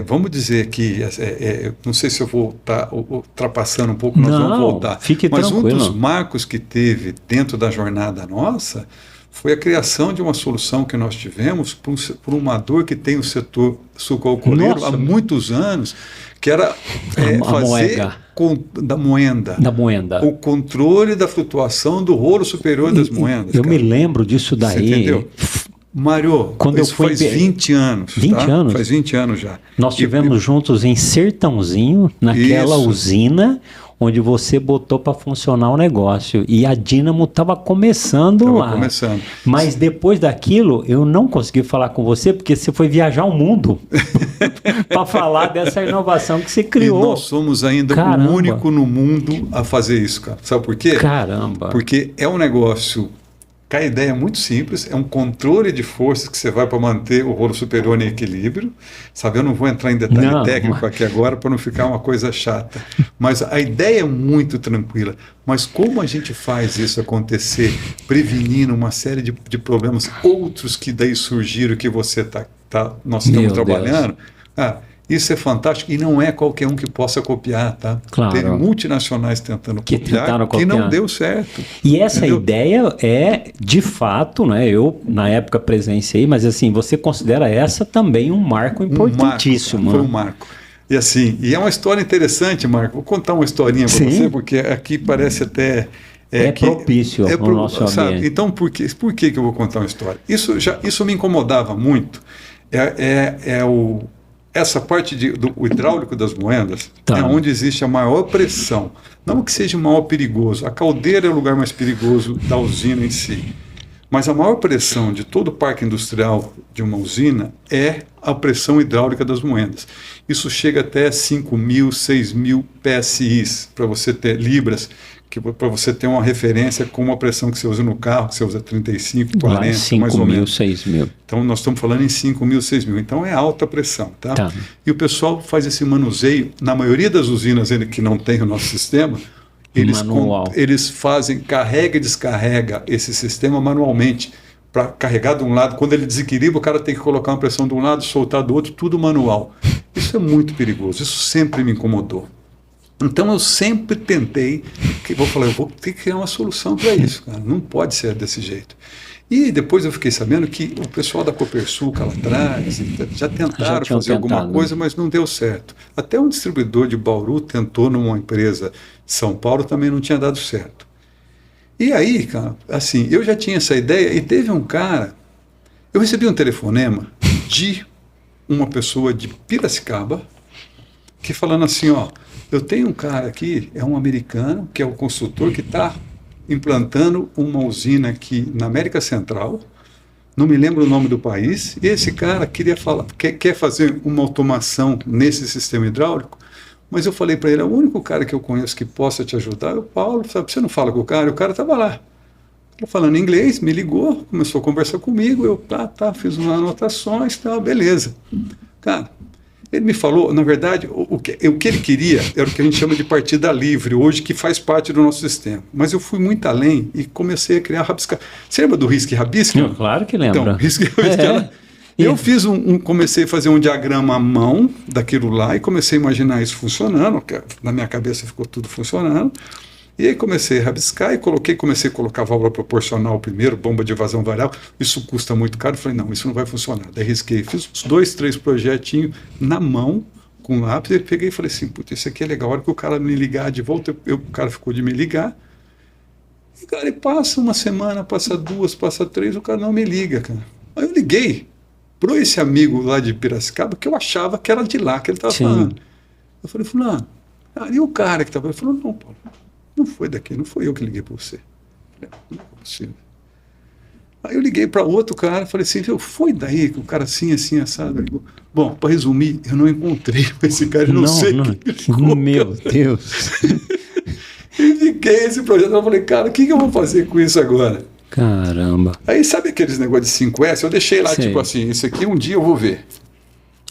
Vamos dizer que, não sei se eu vou estar ultrapassando um pouco, nós vamos voltar. Fique tranquilo. Mas um dos marcos que teve dentro da jornada nossa foi a criação de uma solução que nós tivemos por uma dor que tem o setor sucroalcooleiro há muitos anos, que era fazer da moenda. O controle da flutuação do rolo superior das moendas. Eu me lembro disso daí. Você entendeu? Mário, isso faz 20 anos. 20 anos? Faz 20 anos já. Nós estivemos juntos em Sertãozinho, naquela usina onde você botou para funcionar o negócio. E a Dínamo estava começando lá. Mas depois daquilo, eu não consegui falar com você, porque você foi viajar o mundo para falar dessa inovação que você criou. E nós somos ainda o único no mundo a fazer isso, cara. Sabe por quê? Caramba! Porque é um negócio A ideia é muito simples, é um controle de forças que você vai para manter o rolo superior em equilíbrio. Sabe, eu não vou entrar em detalhe técnico aqui agora para não ficar uma coisa chata. Mas a ideia é muito tranquila. Mas como a gente faz isso acontecer, prevenindo uma série de problemas outros que daí surgiram que nós estamos trabalhando? Isso é fantástico e não é qualquer um que possa copiar, tá? Claro. Tem multinacionais tentando copiar que não deu certo. E essa ideia é, de fato, né? Eu, na época, presenciei, mas assim, você considera essa também um marco importantíssimo. Foi um marco. E assim, e é uma história interessante, Marco. Vou contar uma historinha para você, porque aqui parece até... propício ao nosso ambiente. Então, por que eu vou contar uma história? Isso me incomodava muito. Essa parte do hidráulico das moedas é onde existe a maior pressão. Não que seja o maior perigoso. A caldeira é o lugar mais perigoso da usina em si. Mas a maior pressão de todo o parque industrial de uma usina é a pressão hidráulica das moedas. Isso chega até 5.000, 6.000 PSI, para você ter libras, para você ter uma referência com uma pressão que você usa no carro, que você usa 35, 40, 5 mais ou menos. 6 mil. Então, nós estamos falando em 5.000, 6.000. Então, é alta pressão, tá? E o pessoal faz esse manuseio, na maioria das usinas que não tem o nosso sistema, eles fazem, carrega e descarrega esse sistema manualmente, para carregar de um lado. Quando ele desequilibra, o cara tem que colocar uma pressão de um lado, soltar do outro, tudo manual. Isso é muito perigoso, isso sempre me incomodou. Então eu sempre tentei, eu vou ter que criar uma solução para isso, cara. Não pode ser desse jeito. E depois eu fiquei sabendo que o pessoal da Copersul, Calatrás, já tentaram fazer alguma coisa, mas não deu certo. Até um distribuidor de Bauru tentou numa empresa de São Paulo, também não tinha dado certo. E aí, cara, assim, eu já tinha essa ideia e teve um cara, eu recebi um telefonema de uma pessoa de Piracicaba, que falando assim, eu tenho um cara aqui, é um americano, que é o consultor que está implantando uma usina aqui na América Central, não me lembro o nome do país, e esse cara quer fazer uma automação nesse sistema hidráulico, mas eu falei para ele, o único cara que eu conheço que possa te ajudar é o Paulo, sabe? Você não fala com o cara estava lá. Falando inglês, me ligou, começou a conversar comigo, eu fiz umas anotações, beleza. Cara, ele me falou, na verdade, o que ele queria era o que a gente chama de partida livre, hoje, que faz parte do nosso sistema. Mas eu fui muito além e comecei a criar rabiscar. Você lembra do risco e rabisco? Claro que lembro. Então, risco e rabisco. Eu comecei a fazer um diagrama à mão daquilo lá e comecei a imaginar isso funcionando, na minha cabeça ficou tudo funcionando. E aí comecei a rabiscar e comecei a colocar válvula proporcional primeiro, bomba de vazão variável. Isso custa muito caro. Falei, não, isso não vai funcionar. Daí risquei, fiz uns 2, 3 projetinhos na mão, com lápis, e peguei e falei assim, putz, isso aqui é legal. A hora que o cara me ligar de volta, o cara ficou de me ligar. E, cara, e passa uma semana, passa 2, passa 3, o cara não me liga, cara. Aí eu liguei para esse amigo lá de Piracicaba, que eu achava que era de lá que ele estava falando. Eu falei, fulano, e o cara que estava? Ele falou, não, Paulo, não foi daqui, não foi eu que liguei para você. Falei, não é possível. Aí eu liguei para outro cara, falei assim, foi daí que o cara assim, assim, assado. Ligou. Bom, para resumir, eu não encontrei esse cara, eu não sei quem. Meu Deus. E fiquei esse projeto, eu falei, cara, o que eu vou fazer com isso agora? Caramba. Aí sabe aqueles negócios de 5S? Eu deixei lá, tipo assim, isso aqui um dia eu vou ver.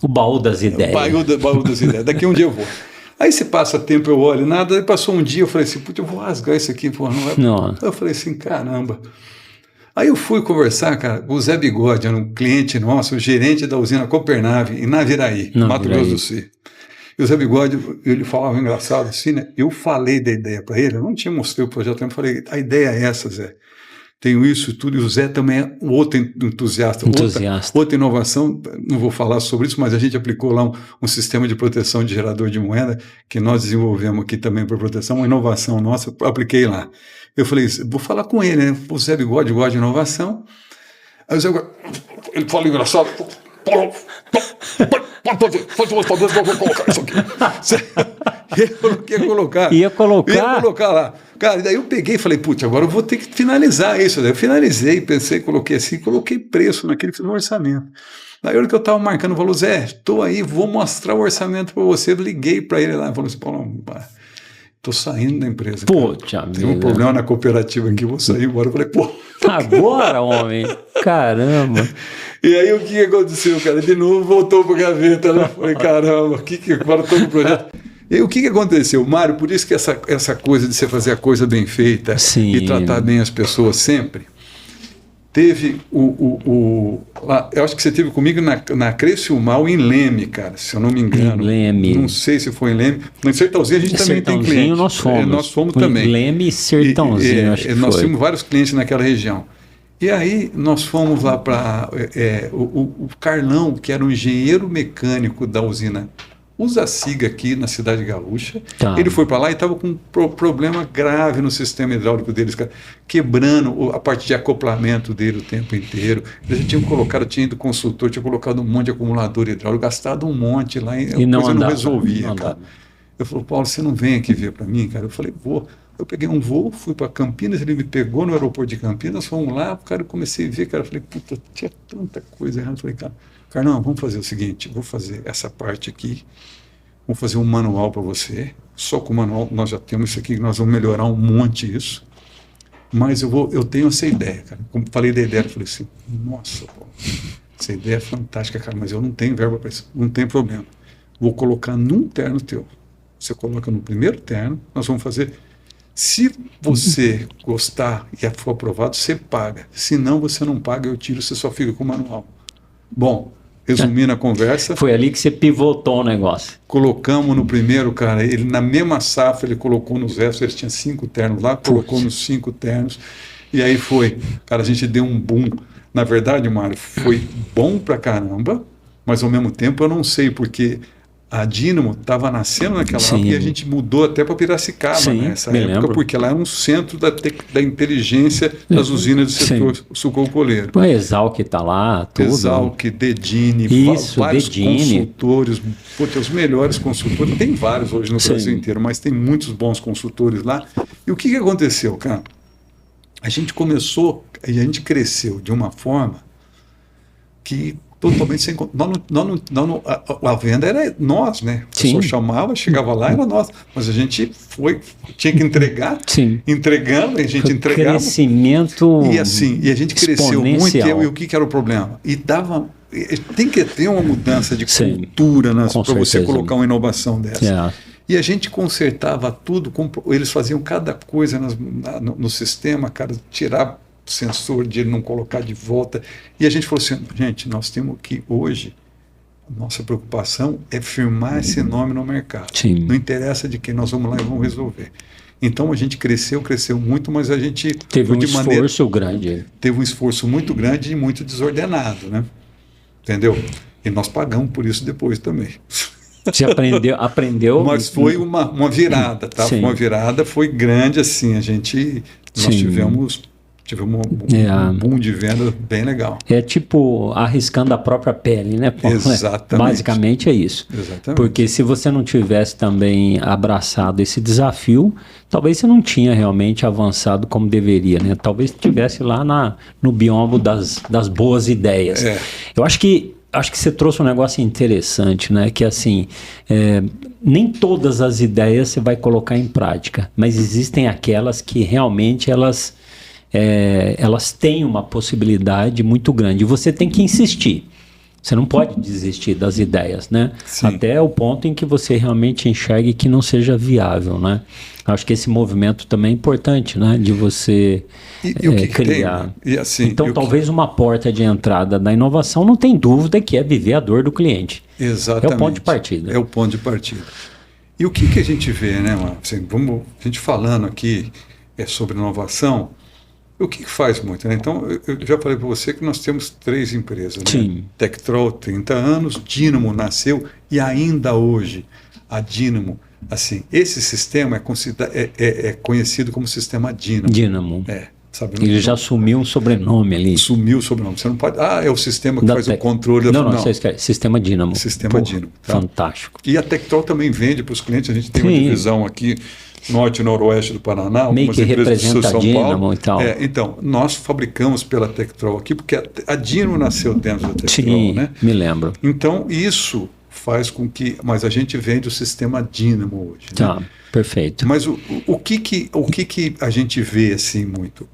O baú das ideias. O baú das ideias, daqui um dia eu vou. Aí se passa tempo, eu olho, nada, aí passou um dia, eu falei assim, putz, eu vou rasgar isso aqui, pô, não é? Não. Eu falei assim, caramba. Aí eu fui conversar, cara, com o Zé Bigode, era um cliente nosso, o gerente da usina Copernave, em Naviraí, Mato Grosso do Sul. E o Zé Bigode, ele falava engraçado assim, né? Eu falei da ideia para ele, eu não tinha mostrado o projeto, eu falei, a ideia é essa, Zé. Tenho isso tudo, e o Zé também é outro entusiasta. Outra inovação, não vou falar sobre isso, mas a gente aplicou lá um sistema de proteção de gerador de moeda, que nós desenvolvemos aqui também para proteção, uma inovação nossa, apliquei lá. Eu falei, vou falar com ele, né? O Zé Bigode gosta de inovação. Aí o Zé Bigode, ele fala engraçado, vou colocar isso aqui. Ele falou que ia colocar lá. Cara, daí eu peguei e falei, putz, agora eu vou ter que finalizar isso. Daí eu finalizei, pensei, coloquei assim, coloquei preço naquele, fiz um orçamento. Daí a hora que eu estava marcando, falou, Zé, estou aí, vou mostrar o orçamento para você. Eu liguei para ele lá, falou assim, Paulo, tô saindo da empresa. Tem um problema na cooperativa aqui, vou sair embora. Eu falei, pô. Agora, homem? Caramba. E aí o que aconteceu, cara? De novo voltou para a gaveta, né? Falei, caramba, agora estou no projeto. E aí o que aconteceu, Mário? Por isso que essa coisa de você fazer a coisa bem feita e tratar bem as pessoas sempre. Teve eu acho que você teve comigo na Criciúmal, em Leme, cara, se eu não me engano. Em Leme. Não sei se foi em Leme. No Sertãozinho a gente também tem cliente. Nós fomos. Nós fomos também. Leme e Sertãozinho, acho que nós foi. tínhamos vários clientes naquela região. E aí nós fomos lá para o Carlão, que era um engenheiro mecânico da usina Usaciga aqui na Cidade Gaúcha. Tá. Ele foi para lá e estava com um problema grave no sistema hidráulico deles, cara, quebrando a parte de acoplamento dele o tempo inteiro. Eles já tinham colocado, tinha ido consultor, tinha colocado um monte de acumulador hidráulico, gastado um monte lá e a coisa não resolvia, cara. Eu falei, Paulo, você não vem aqui ver para mim, cara? Eu falei, vou. Eu peguei um voo, fui para Campinas, ele me pegou no aeroporto de Campinas, fomos lá, cara, eu comecei a ver, cara, eu falei, puta, tinha tanta coisa errada. Eu falei, cara, Carlão, vamos fazer o seguinte, vou fazer essa parte aqui, vou fazer um manual para você, só com o manual nós já temos isso aqui, nós vamos melhorar um monte isso, mas eu tenho essa ideia, cara. Como falei da ideia, eu falei assim, nossa, Paulo, essa ideia é fantástica, cara, mas eu não tenho verba para isso, não tem problema. Vou colocar num terno teu, você coloca no primeiro terno, nós vamos fazer, se você gostar e for aprovado, você paga, se não, você não paga, eu tiro, você só fica com o manual. Bom, resumindo a conversa... Foi ali que você pivotou o negócio. Colocamos no primeiro, cara, ele na mesma safra, ele colocou nos restos, ele tinha 5 ternos lá, colocou nos 5 ternos, e aí foi, cara, a gente deu um boom. Na verdade, Mário, foi bom pra caramba, mas ao mesmo tempo eu não sei, porque a Dínamo estava nascendo naquela época e a gente mudou até para Piracicaba nessa época, porque lá era um centro da inteligência das usinas do setor sucroalcooleiro. O Exalc está lá, tudo. Exalc, Dedini, vários consultores, os melhores consultores, tem vários hoje no Brasil inteiro, mas tem muitos bons consultores lá. E o que aconteceu, cara? A gente começou, e a gente cresceu de uma forma que totalmente sem... a venda era nós, né? A pessoa chamava, chegava lá, era nós. Mas a gente tinha que entregar, entregando, a gente entregava. Crescimento e assim, e a gente cresceu muito, e o que era o problema? Tem que ter uma mudança de cultura para você colocar uma inovação dessa. E a gente consertava tudo, eles faziam cada coisa no sistema, cara, tirar sensor de ele não colocar de volta, e a gente falou assim, gente, nós temos que hoje, a nossa preocupação é firmar esse nome no mercado, não interessa de quem, nós vamos lá e vamos resolver. Então a gente cresceu muito, mas a gente teve um esforço grande. Teve um esforço muito grande e muito desordenado, né? Entendeu? E nós pagamos por isso depois também. Você aprendeu. Mas foi uma virada, tá? Uma virada, foi grande assim, nós tivemos um boom de venda bem legal. É tipo arriscando a própria pele, né, Paulo? Exatamente. Basicamente é isso. Exatamente. Porque se você não tivesse também abraçado esse desafio, talvez você não tinha realmente avançado como deveria, né? Talvez estivesse lá no biombo das boas ideias. Eu acho que você trouxe um negócio interessante, né? Que assim, nem todas as ideias você vai colocar em prática, mas existem aquelas que realmente elas têm uma possibilidade muito grande. E você tem que insistir. Você não pode desistir das ideias, né? Até o ponto em que você realmente enxergue que não seja viável, né? Acho que esse movimento também é importante, né? De você criar. Então, talvez uma porta de entrada da inovação, não tem dúvida que é viver a dor do cliente. Exatamente. É o ponto de partida. É o ponto de partida. E o que a gente vê, né, Marcos? Assim, a gente falando aqui sobre inovação, o que faz muito, né? Então, eu já falei para você que nós temos 3 empresas, né? Tectrol, 30 anos, Dínamo nasceu e ainda hoje a Dínamo, assim, esse sistema é conhecido como sistema Dínamo. Dínamo. Sabe? Ele já assumiu um sobrenome ali. Sumiu o sobrenome. Você não pode... é o sistema que faz o controle. Não, você esquece. Sistema Dínamo. Sistema Dínamo. Tá? Fantástico. E a Tectrol também vende para os clientes. A gente tem uma divisão aqui, norte e noroeste do Paraná, meio que representa a Dínamo e tal. Então, nós fabricamos pela Tectrol aqui, porque a Dínamo nasceu dentro da Tectrol, né? Me lembro. Então, isso faz com que... Mas a gente vende o sistema Dynamo hoje. Tá, perfeito. Mas o que a gente vê assim muito?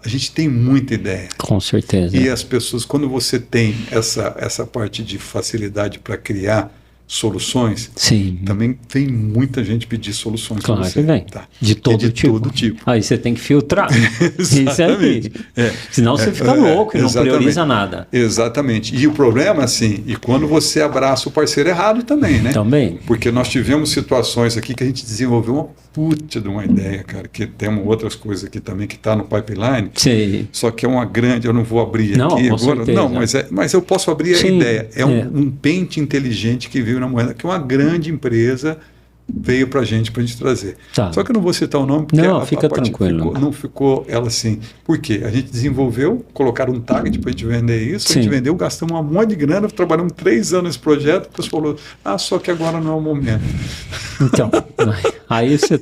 A gente tem muita ideia. Com certeza. E as pessoas, quando você tem essa parte de facilidade para criar soluções, sim, também vem muita gente pedir soluções. Claro você, que vem. tá? De todo todo tipo. Aí você tem que filtrar. Exatamente. Isso aí. Senão você fica louco e não prioriza nada. Exatamente. E o problema, assim, e quando você abraça o parceiro errado também, né? Também. Porque nós tivemos situações aqui que a gente desenvolveu uma puta de uma ideia, cara, que temos outras coisas aqui também que está no pipeline. Sim. Só que é uma grande, eu não vou abrir não, aqui com agora. Certeza. Não, mas eu posso abrir Sim, a ideia. É um pente inteligente que veio na moeda, que uma grande empresa veio para a gente trazer. Tá. Só que eu não vou citar o nome, porque não, fica tranquilo. não ficou ela assim. Por quê? A gente desenvolveu, colocaram um target para a gente vender isso, Sim. a gente vendeu, gastamos um monte de grana, trabalhamos 3 anos nesse projeto, o pessoal falou, só que agora não é o momento. Então, aí isso é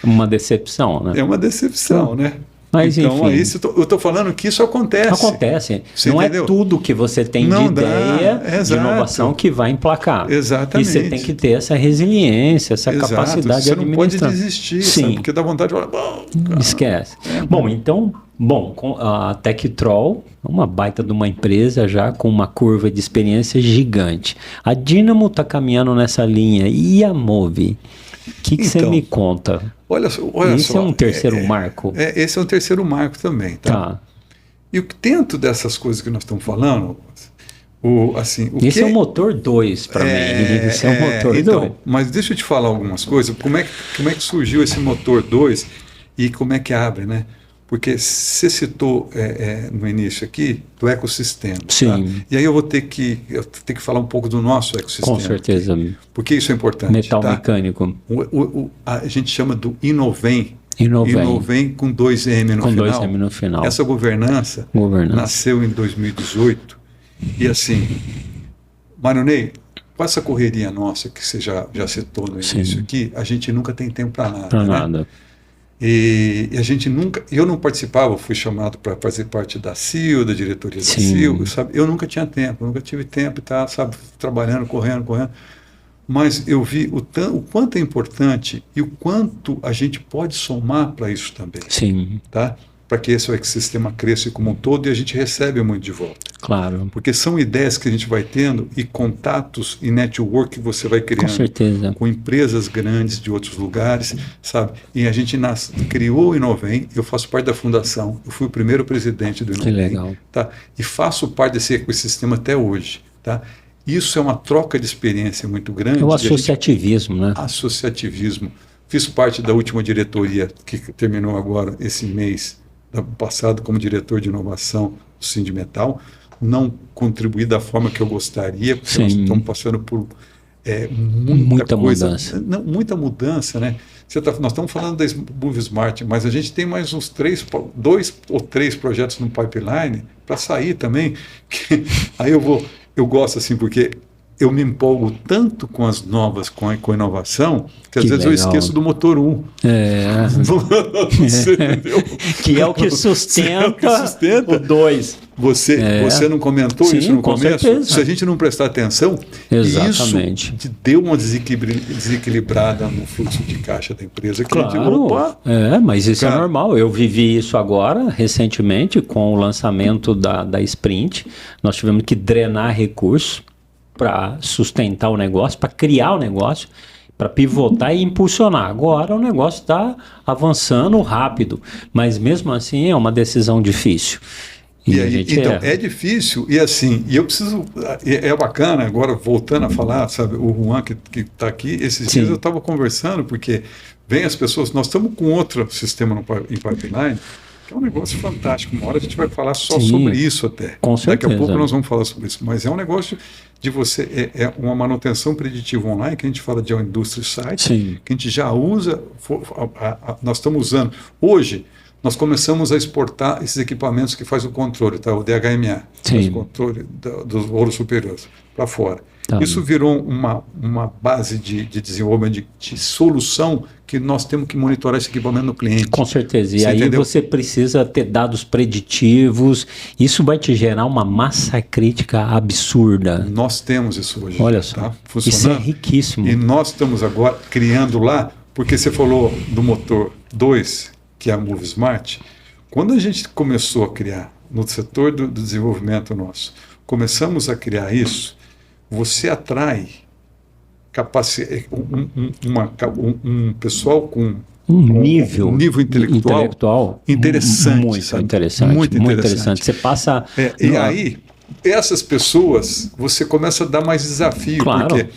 uma decepção, né? É uma decepção, né? Mas, então, enfim, eu estou falando que isso acontece. Acontece. Você não entendeu? É tudo que você tem não de ideia de inovação que vai emplacar. Exatamente. E você tem que ter essa resiliência, essa capacidade de administrar. Você não pode desistir, sim. Sabe? Porque dá vontade de falar, esquece. Bom, a Tektrol é uma baita de uma empresa já com uma curva de experiência gigante. A Dynamo está caminhando nessa linha. E a Movi? O que você me conta? Olha esse só. É um terceiro marco? Esse é um terceiro marco também, tá? E dentro dessas coisas que nós estamos falando, esse é o motor 2 para mim. Esse é o motor 2. Mas deixa eu te falar algumas coisas. Como é que surgiu esse motor 2 e como é que abre, né? Porque você citou no início aqui do ecossistema. Sim. Tá? E aí eu vou ter que falar um pouco do nosso ecossistema. Com certeza. Aqui, porque isso é importante. Metal mecânico. A gente chama do Inovem. Inovem com 2M no com final. 2M no final. Essa governança nasceu em 2018. E assim, Mário Ney, com essa correria nossa que você já citou no início aqui, a gente nunca tem tempo para nada. Para nada. E a gente nunca... Eu não participava, fui chamado para fazer parte da CIO, da diretoria da CIO, sabe? Eu nunca tinha tempo, nunca tive tempo, tá, sabe? Trabalhando, correndo. Mas eu vi o quanto é importante e o quanto a gente pode somar para isso também. Sim. Tá? Para que esse ecossistema cresça como um todo e a gente recebe muito de volta. Claro. Porque são ideias que a gente vai tendo e contatos e network que você vai criando. Com certeza. Com empresas grandes de outros lugares, sabe? E a gente criou o Inovem, eu faço parte da fundação, eu fui o primeiro presidente do Inovem. Que legal. Tá? E faço parte desse ecossistema até hoje, tá? Isso é uma troca de experiência muito grande. É o associativismo, né? Associativismo. Fiz parte da última diretoria que terminou agora esse mês passado como diretor de inovação do Sindimetal. Não contribuí da forma que eu gostaria, porque nós estamos passando por muita coisa. Mudança. Não, muita mudança, né? Nós estamos falando da Move Smart, mas a gente tem mais uns 2 ou 3 projetos no pipeline para sair também. Aí eu gosto assim, porque eu me empolgo tanto com as novas, com a inovação, que às vezes eu esqueço do motor 1. Você entendeu? Que é o que sustenta o 2. Você não comentou isso no começo? Certeza. Se a gente não prestar atenção, exatamente. Isso deu uma desequilibrada no fluxo de caixa da empresa. Claro, mas isso é normal. Eu vivi isso agora, recentemente, com o lançamento da Sprint. Nós tivemos que drenar recursos para sustentar o negócio, para criar o negócio, para pivotar e impulsionar. Agora o negócio está avançando rápido, mas mesmo assim é uma decisão difícil. Então, é difícil e assim, e eu preciso, é bacana agora, voltando a falar, sabe, o Juan que está aqui, esses dias eu estava conversando, porque vem as pessoas, nós estamos com outro sistema em pipeline, que é um negócio fantástico, uma hora a gente vai falar só sobre isso até. Com certeza. Daqui a pouco nós vamos falar sobre isso, mas é um negócio de você, é uma manutenção preditiva online, que a gente fala de Industry Site, que a gente já usa, nós estamos usando, hoje, nós começamos a exportar esses equipamentos que faz o controle, tá? O DHMA, faz o controle dos rolos superiores para fora. Tá. Isso virou uma base de desenvolvimento de solução que nós temos que monitorar esse equipamento no cliente. Com certeza. E aí entendeu? Você precisa ter dados preditivos. Isso vai te gerar uma massa crítica absurda. Nós temos isso hoje. Olha só. Tá? Isso é riquíssimo. E nós estamos agora criando lá, porque você falou do motor 2, que é a Move Smart. Quando a gente começou a criar, no setor do desenvolvimento nosso, começamos a criar isso, você atrai um pessoal com um nível intelectual interessante. Muito interessante. Você passa... E aí, essas pessoas, você começa a dar mais desafio, claro. Porque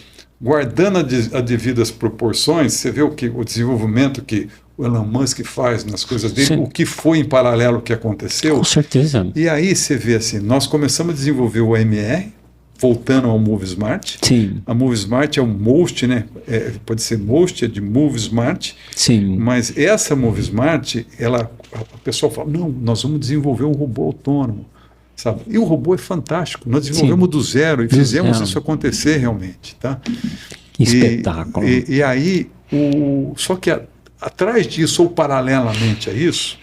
guardando as devidas proporções, você vê o desenvolvimento que o Elon Musk faz nas coisas dele, sim. O que foi em paralelo que aconteceu. Com certeza. E aí você vê assim, nós começamos a desenvolver o MR, voltando ao Move Smart. Sim. A Move Smart é o Most, né? Pode ser Most, é de Move Smart. Sim. Mas essa Move Smart, a pessoa fala, não, nós vamos desenvolver um robô autônomo, sabe? E o robô é fantástico. Nós desenvolvemos sim. Do zero e fizemos isso acontecer realmente, tá? Espetáculo. E aí, só que atrás disso, ou paralelamente a isso,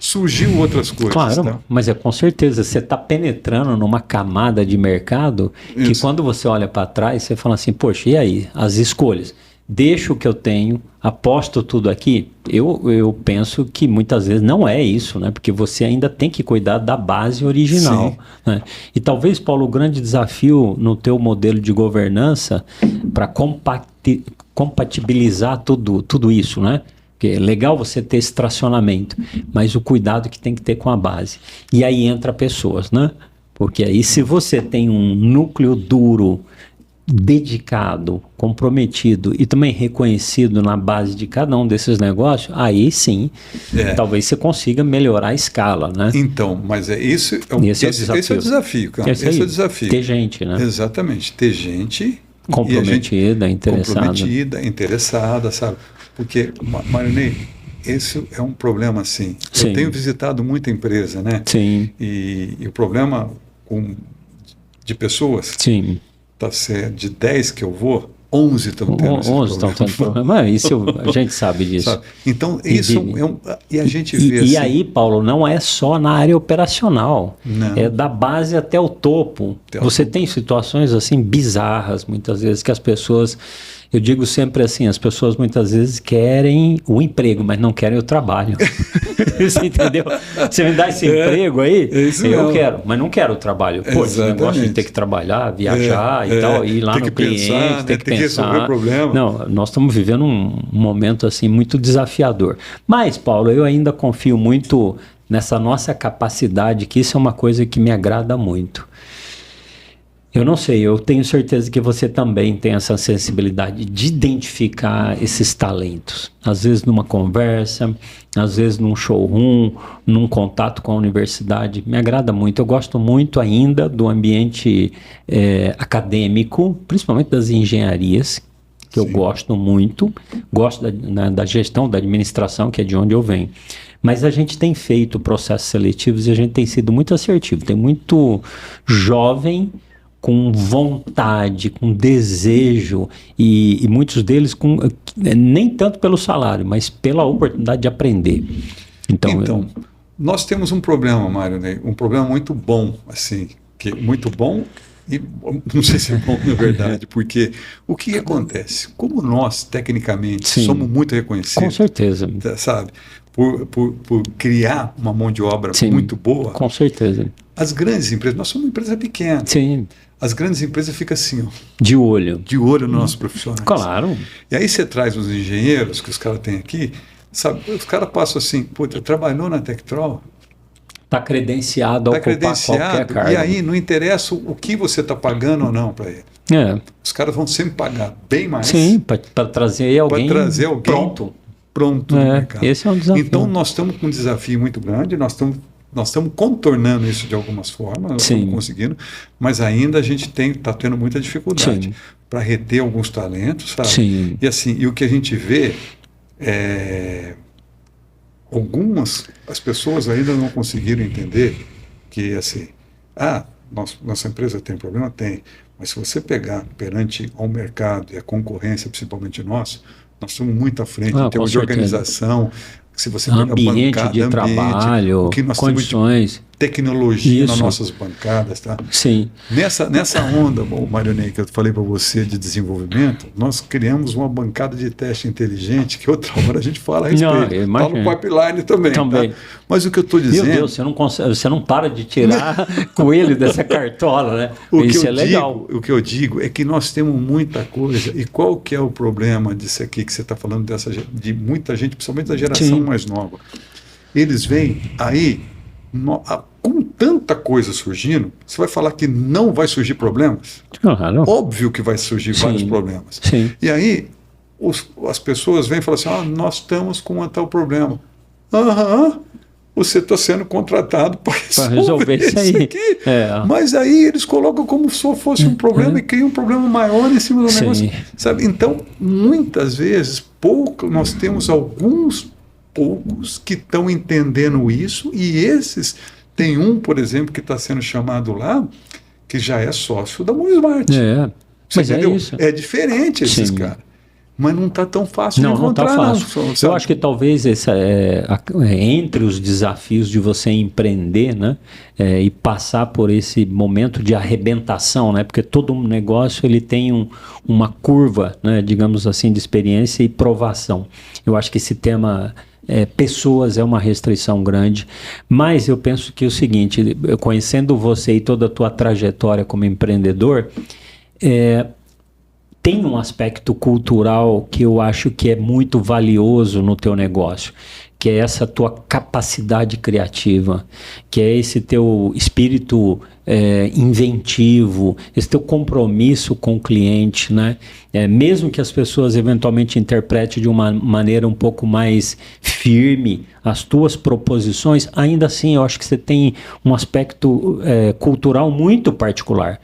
surgiu outras coisas. Claro, tá? Mas com certeza, você está penetrando numa camada de mercado que quando você olha para trás, você fala assim, poxa, e aí? As escolhas. Deixo o que eu tenho, aposto tudo aqui. Eu penso que muitas vezes não é isso, né? Porque você ainda tem que cuidar da base original. Né? E talvez, Paulo, o grande desafio no teu modelo de governança para compatibilizar tudo isso, né? Porque é legal você ter esse tracionamento, mas o cuidado que tem que ter com a base. E aí entra pessoas, né? Porque aí se você tem um núcleo duro, dedicado, comprometido e também reconhecido na base de cada um desses negócios, aí sim, talvez você consiga melhorar a escala, né? Então, mas esse é o desafio, cara. Esse é o desafio. Ter gente, né? Exatamente. Ter gente comprometida, interessada, sabe? Porque, Marinei, esse é um problema, assim. Sim. Eu tenho visitado muita empresa, né? Sim. E o problema de pessoas, sim. Tá certo, de 10 que eu vou, 11 estão tendo esse 11 estão tendo problema. Isso a gente sabe disso. Sabe? Então, isso e a gente vê assim... E aí, Paulo, não é só na área operacional. Não. É da base até o topo. Você tem situações assim bizarras, muitas vezes, que as pessoas... Eu digo sempre assim, as pessoas muitas vezes querem o emprego, mas não querem o trabalho. Você entendeu? Você me dá esse emprego aí, eu quero, mas não quero o trabalho. Pô, esse negócio de ter que trabalhar, viajar e tal, ir lá no cliente, ter que pensar. Resolver o problema. Não, nós estamos vivendo um momento assim muito desafiador. Mas, Paulo, eu ainda confio muito nessa nossa capacidade, que isso é uma coisa que me agrada muito. Eu não sei, eu tenho certeza que você também tem essa sensibilidade de identificar esses talentos. Às vezes numa conversa, às vezes num showroom, num contato com a universidade. Me agrada muito. Eu gosto muito ainda do ambiente acadêmico, principalmente das engenharias, que eu gosto muito. Gosto da gestão, da administração, que é de onde eu venho. Mas a gente tem feito processos seletivos e a gente tem sido muito assertivo. Tem muito jovem com vontade, com desejo e muitos deles nem tanto pelo salário, mas pela oportunidade de aprender. Então nós temos um problema, Mário, né? Um problema muito bom, assim, muito bom e não sei se é bom na verdade, porque o que acontece? Como nós, tecnicamente, somos muito reconhecidos, com certeza, sabe? Por criar uma mão de obra muito boa. Com certeza. As grandes empresas, nós somos uma empresa pequena. Sim. As grandes empresas ficam assim, ó, de olho nos nossos profissionais. Claro. E aí você traz os engenheiros que os caras têm aqui, sabe? Os caras passam assim, trabalhou na Tectrol, está credenciado a ocupar qualquer cargo. E aí não interessa o que você está pagando ou não para ele. Os caras vão sempre pagar bem mais. Sim, para trazer alguém pronto. No mercado. Esse é um desafio. Então nós estamos com um desafio muito grande, nós estamos contornando isso de algumas formas, nós estamos conseguindo, mas ainda a gente está tendo muita dificuldade para reter alguns talentos, sabe? Sim. E assim, e o que a gente vê as pessoas ainda não conseguiram entender que, assim, nossa empresa tem problema? Tem. Mas se você pegar perante ao mercado e a concorrência, principalmente nós estamos muito à frente em termos de organização. Se você pegar ambiente bancada, de trabalho, o que nós condições, temos de tecnologia nas nossas bancadas, tá? Sim. Nessa onda, Marionei, que eu falei para você de desenvolvimento, nós criamos uma bancada de teste inteligente que outra hora a gente fala a respeito. Fala no pipeline também. Tá? Mas o que eu estou dizendo... Meu Deus, você não para de tirar coelho dessa cartola, né? Isso é legal. O que eu digo é que nós temos muita coisa. E qual que é o problema disso aqui que você está falando de muita gente, principalmente da geração mais nova? Eles vêm aí... com tanta coisa surgindo, você vai falar que não vai surgir problemas? Claro. Óbvio que vai surgir vários problemas. Sim. E aí as pessoas vêm e falam assim, nós estamos com um tal problema. Você está sendo contratado para resolver isso aqui. Mas aí eles colocam como se fosse um problema e criam um problema maior em cima do negócio. Sabe? Então, muitas vezes, nós temos alguns poucos que estão entendendo isso, e esses, tem um, por exemplo, que está sendo chamado lá, que já é sócio da MoveSmart. Mas entendeu? É isso. É diferente esses caras. Mas não está tão fácil de encontrar. Não está fácil. Eu acho que talvez entre os desafios de você empreender, né, e passar por esse momento de arrebentação, né, porque todo negócio ele tem uma curva, né, digamos assim, de experiência e provação. Eu acho que esse tema... pessoas é uma restrição grande, mas eu penso que é o seguinte, conhecendo você e toda a tua trajetória como empreendedor, tem um aspecto cultural que eu acho que é muito valioso no teu negócio, que é essa tua capacidade criativa, que é esse teu espírito inventivo, esse teu compromisso com o cliente, né? Mesmo que as pessoas eventualmente interpretem de uma maneira um pouco mais firme as tuas proposições, ainda assim eu acho que você tem um aspecto cultural muito particular.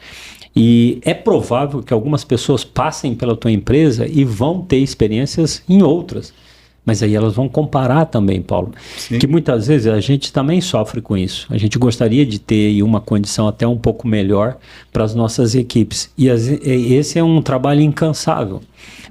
E é provável que algumas pessoas passem pela tua empresa e vão ter experiências em outras. Mas aí elas vão comparar também, Paulo. Sim. Que muitas vezes a gente também sofre com isso. A gente gostaria de ter uma condição até um pouco melhor para as nossas equipes. E esse é um trabalho incansável.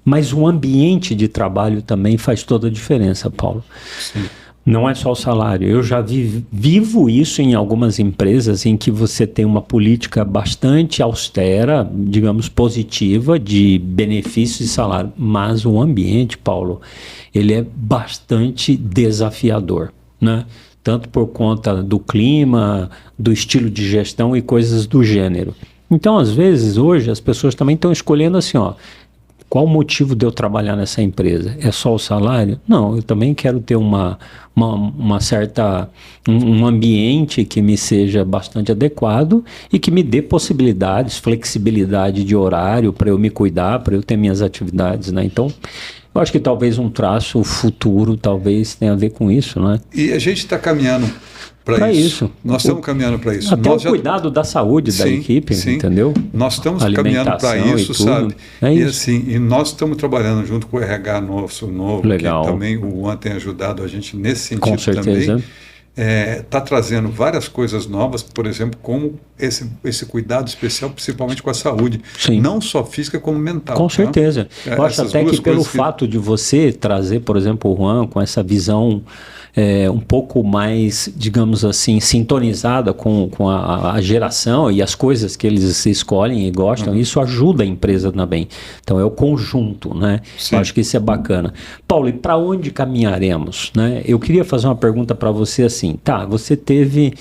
Mas o ambiente de trabalho também faz toda a diferença, Paulo. Sim. Não é só o salário. Eu já vivo isso em algumas empresas em que você tem uma política bastante austera, digamos, positiva, de benefícios e salário. Mas o ambiente, Paulo, ele é bastante desafiador, né? Tanto por conta do clima, do estilo de gestão e coisas do gênero. Então, às vezes, hoje, as pessoas também estão escolhendo assim, qual o motivo de eu trabalhar nessa empresa? É só o salário? Não, eu também quero ter um ambiente que me seja bastante adequado e que me dê possibilidades, flexibilidade de horário para eu me cuidar, para eu ter minhas atividades, né? Então, eu acho que talvez um traço futuro talvez tenha a ver com isso, né? E a gente está caminhando para isso. Nós estamos caminhando para isso. Até o cuidado da saúde da equipe, entendeu? Nós estamos caminhando para isso, sabe? E nós estamos trabalhando junto com o RH novo, legal, que também o Juan tem ajudado a gente nesse sentido com certeza. Também. Está trazendo várias coisas novas, por exemplo, como esse cuidado especial, principalmente com a saúde. Sim. Não só física, como mental. Com certeza. Eu acho até que pelo fato de você trazer, por exemplo, o Juan com essa visão um pouco mais, digamos assim, sintonizada com a geração e as coisas que eles escolhem e gostam, isso ajuda a empresa também. Então é o conjunto, né? Eu acho que isso é bacana. Paulo, e para onde caminharemos, né? Eu queria fazer uma pergunta para você assim, você teve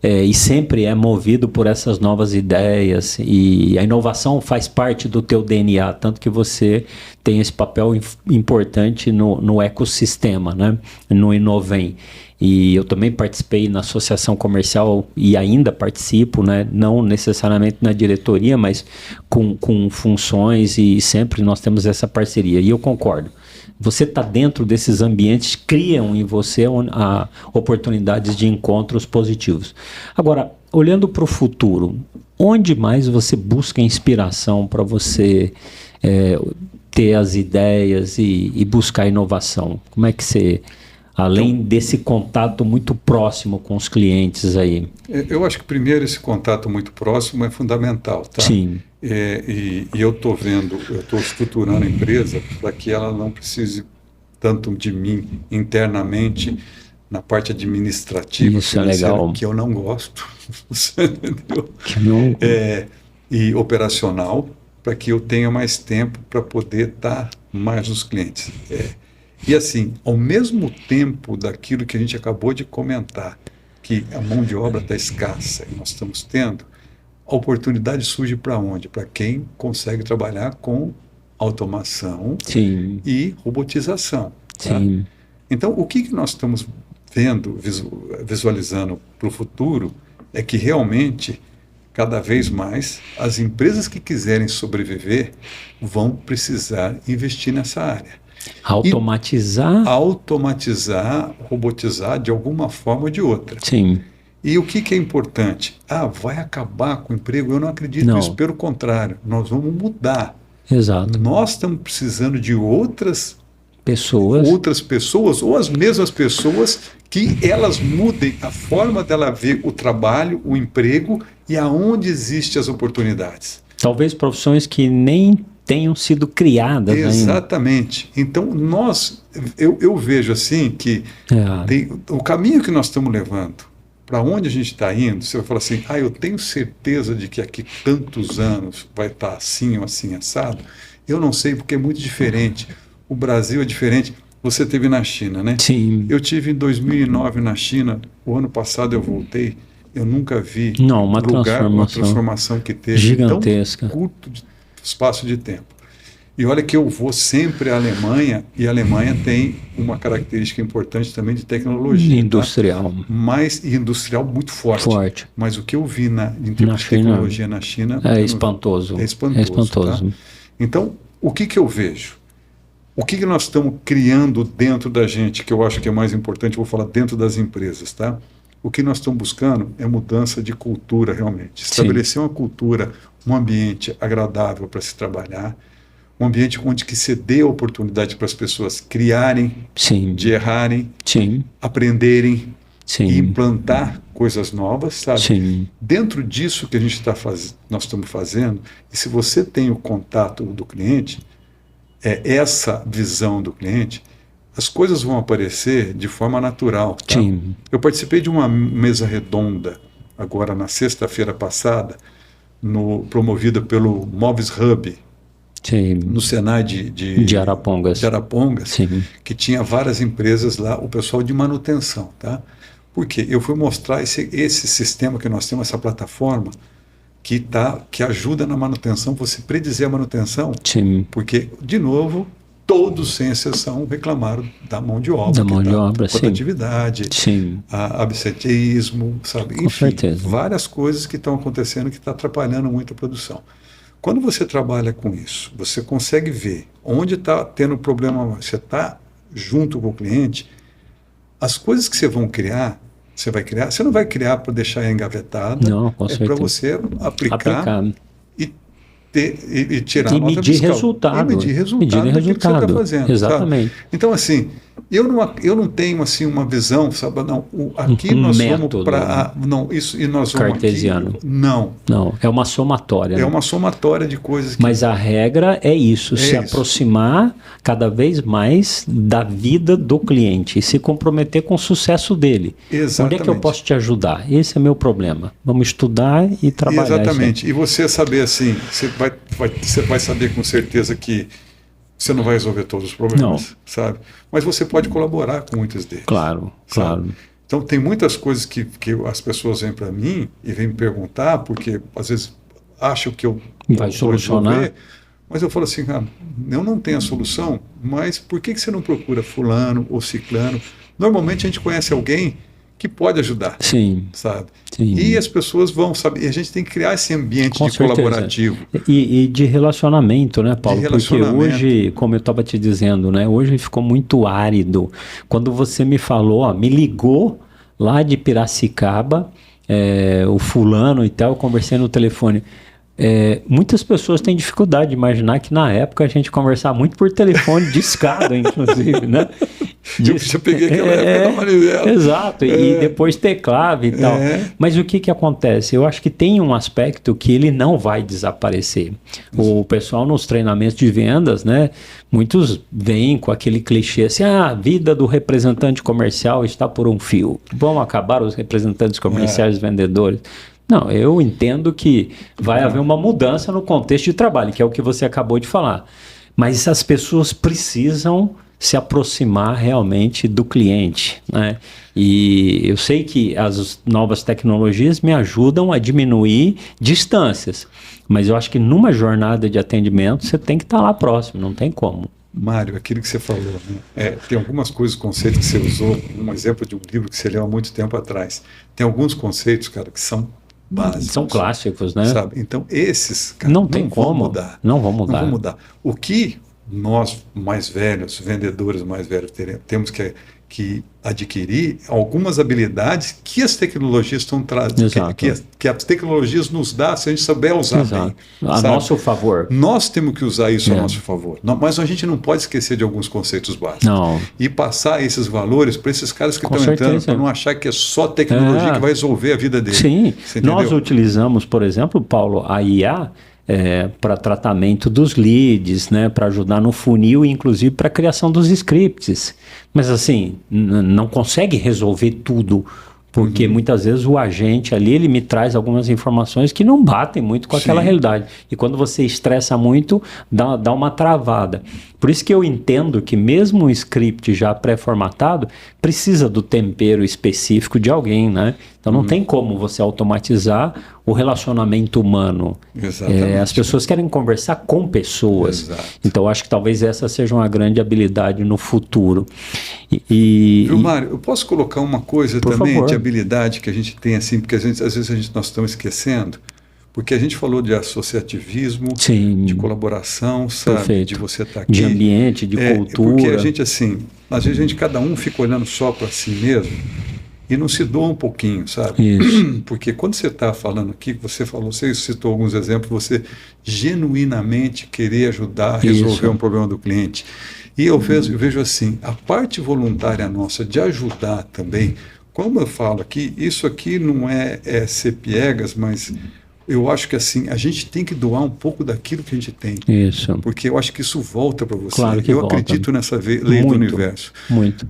e sempre é movido por essas novas ideias e a inovação faz parte do teu DNA, tanto que você tem esse papel importante no ecossistema, né? No Inovem. E eu também participei na associação comercial e ainda participo, né? Não necessariamente na diretoria, mas com funções, e sempre nós temos essa parceria. E eu concordo. Você está dentro desses ambientes, criam em você oportunidades de encontros positivos. Agora, olhando para o futuro, onde mais você busca inspiração para você ter as ideias e buscar inovação? Como é que você Além desse contato muito próximo com os clientes aí. Eu acho que primeiro esse contato muito próximo é fundamental, tá? Sim. E eu estou estruturando a empresa para que ela não precise tanto de mim internamente na parte administrativa, isso é legal, que eu não gosto, entendeu? E operacional, para que eu tenha mais tempo para poder estar mais nos clientes. E assim, ao mesmo tempo daquilo que a gente acabou de comentar, que a mão de obra está escassa e nós estamos tendo, a oportunidade surge para onde? Para quem consegue trabalhar com automação Sim. e robotização. Tá? Sim. Então, o que nós estamos vendo, visualizando para o futuro, é que realmente, cada vez mais, as empresas que quiserem sobreviver vão precisar investir nessa área. Automatizar, robotizar de alguma forma ou de outra. Sim. E o que é importante? Vai acabar com o emprego? Eu não acredito nisso, pelo contrário, nós vamos mudar. Exato. Nós estamos precisando de outras pessoas ou as mesmas pessoas que elas mudem a forma dela ver o trabalho, o emprego e aonde existem as oportunidades. Talvez profissões que nem tenham sido criadas ainda. Exatamente. Então, eu vejo assim que o caminho que nós estamos levando, para onde a gente está indo, você vai falar assim, eu tenho certeza de que aqui tantos anos vai estar assim ou assim assado. Eu não sei, porque é muito diferente. O Brasil é diferente. Você esteve na China, né? Sim. Eu tive em 2009 na China, o ano passado eu voltei, eu nunca vi uma transformação que teve gigantesca. Em tão curto espaço de tempo. E olha que eu vou sempre à Alemanha, e a Alemanha tem uma característica importante também de tecnologia. Industrial. Tá? Industrial muito forte. Mas o que eu vi em termos de tecnologia na China... É espantoso. É espantoso. Tá? Então, o que eu vejo? O que nós estamos criando dentro da gente, que eu acho que é mais importante, vou falar dentro das empresas, tá? O que nós estamos buscando é mudança de cultura, realmente. Estabelecer uma cultura, um ambiente agradável para se trabalhar, um ambiente onde que se dê oportunidade para as pessoas criarem, de errarem, aprenderem e implantar coisas novas, sabe? Dentro disso que a gente nós estamos fazendo, e se você tem o contato do cliente, essa visão do cliente, as coisas vão aparecer de forma natural. Tá? Eu participei de uma mesa redonda, agora na sexta-feira passada, promovida pelo Moves Hub, no Senai de Arapongas, que tinha várias empresas lá, o pessoal de manutenção. Tá? Porque eu fui mostrar esse sistema que nós temos, essa plataforma, que ajuda na manutenção, você predizer a manutenção, porque, de novo, todos, sem exceção, reclamaram da mão de obra. Rotatividade, absenteísmo, sabe? Enfim, várias coisas que estão acontecendo que estão atrapalhando muito a produção. Quando você trabalha com isso, você consegue ver onde está tendo problema, você está junto com o cliente, as coisas que você vai criar, você não vai criar para deixar engavetada, para você aplicar. E tirar a nota medir fiscal. Resultado. E medir resultado do que você está fazendo. Exatamente. Sabe? Então, assim, eu não tenho assim, uma visão, sabe? Não, aqui nós vamos para... Não, isso, e nós vamos cartesiano. Aqui, não, é uma somatória. É uma somatória de coisas que... Mas a regra é isso, aproximar cada vez mais da vida do cliente e se comprometer com o sucesso dele. Exatamente. Onde é que eu posso te ajudar? Esse é meu problema. Vamos estudar e trabalhar. Exatamente. E você saber assim, você vai saber com certeza que você não vai resolver todos os problemas, sabe? Mas você pode colaborar com muitos deles. Claro. Então, tem muitas coisas que as pessoas vêm para mim e vêm me perguntar, porque às vezes acham que eu vai solucionar. Resolver, mas eu falo assim, eu não tenho a solução, mas por que você não procura fulano ou ciclano? Normalmente a gente conhece alguém que pode ajudar, sabe? E as pessoas vão, sabe? E a gente tem que criar esse ambiente colaborativo. E de relacionamento, né, Paulo? Porque hoje, como eu estava te dizendo, né, hoje ficou muito árido. Quando você me falou, me ligou lá de Piracicaba, o fulano e tal, eu conversei no telefone. Muitas pessoas têm dificuldade de imaginar que na época a gente conversava muito por telefone, de escada, inclusive, né? Eu já peguei aquela época da manivela. Exato, e depois teclado e tal. Mas o que acontece? Eu acho que tem um aspecto que ele não vai desaparecer. O pessoal nos treinamentos de vendas, né? Muitos vêm com aquele clichê assim, a vida do representante comercial está por um fio. Vão acabar os representantes comerciais e vendedores. Não, eu entendo que vai haver uma mudança no contexto de trabalho, que é o que você acabou de falar. Mas as pessoas precisam se aproximar realmente do cliente, né? E eu sei que as novas tecnologias me ajudam a diminuir distâncias, mas eu acho que numa jornada de atendimento você tem que estar lá próximo, não tem como. Mário, aquilo que você falou, né? Tem algumas coisas, conceitos que você usou, um exemplo de um livro que você leu há muito tempo atrás. Tem alguns conceitos, cara, que são básicos. São clássicos, né? Sabe? Então, esses, cara, não tem como mudar. Não vão mudar. Não vão mudar. O que nós, mais velhos, vendedores mais velhos, temos que adquirir algumas habilidades que as tecnologias estão trazendo, que as tecnologias nos dão se a gente souber usar bem. A nosso favor. Nós temos que usar isso a nosso favor. Mas a gente não pode esquecer de alguns conceitos básicos. Não. E passar esses valores para esses caras que estão entrando, para não achar que é só tecnologia que vai resolver a vida deles. Sim. Nós utilizamos, por exemplo, Paulo, a IA, para tratamento dos leads, né, para ajudar no funil e inclusive para a criação dos scripts. Mas assim, não consegue resolver tudo, porque muitas vezes o agente ali, ele me traz algumas informações que não batem muito com aquela realidade. E quando você estressa muito, dá uma travada. Por isso que eu entendo que mesmo um script já pré-formatado precisa do tempero específico de alguém, né? Então não tem como você automatizar o relacionamento humano. As pessoas querem conversar com pessoas. Exato. Então eu acho que talvez essa seja uma grande habilidade no futuro. Viu, Mário, eu posso colocar uma coisa também favor. De habilidade que a gente tem, assim, porque às vezes nós estamos esquecendo. Porque a gente falou de associativismo, de colaboração, sabe? Perfeito. De você estar aqui. De ambiente, de cultura. Porque a gente, assim, às vezes cada um fica olhando só para si mesmo e não se doa um pouquinho, sabe? Isso. Porque quando você está falando aqui, você citou alguns exemplos, você genuinamente querer ajudar a resolver um problema do cliente. E eu vejo assim, a parte voluntária nossa de ajudar também, como eu falo aqui, isso aqui não é ser piegas, mas eu acho que assim, a gente tem que doar um pouco daquilo que a gente tem. Isso. Porque eu acho que isso volta para você. Claro que volta. Acredito nessa lei do universo. Muito.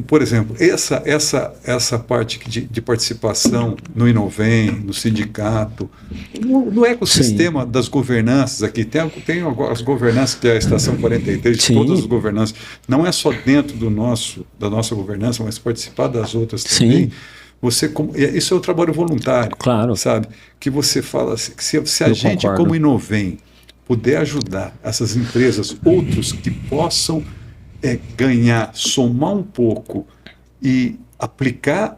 Por exemplo, essa parte de participação no Inovem, no sindicato, no ecossistema das governanças aqui. Tem as governanças, que é a Estação 43, todas as governanças. Não é só dentro da nossa governança, mas participar das outras também. Isso é o trabalho voluntário, claro. Sabe? Que você fala assim, que se a gente, como Inovem, puder ajudar essas empresas, outros que possam ganhar, somar um pouco e aplicar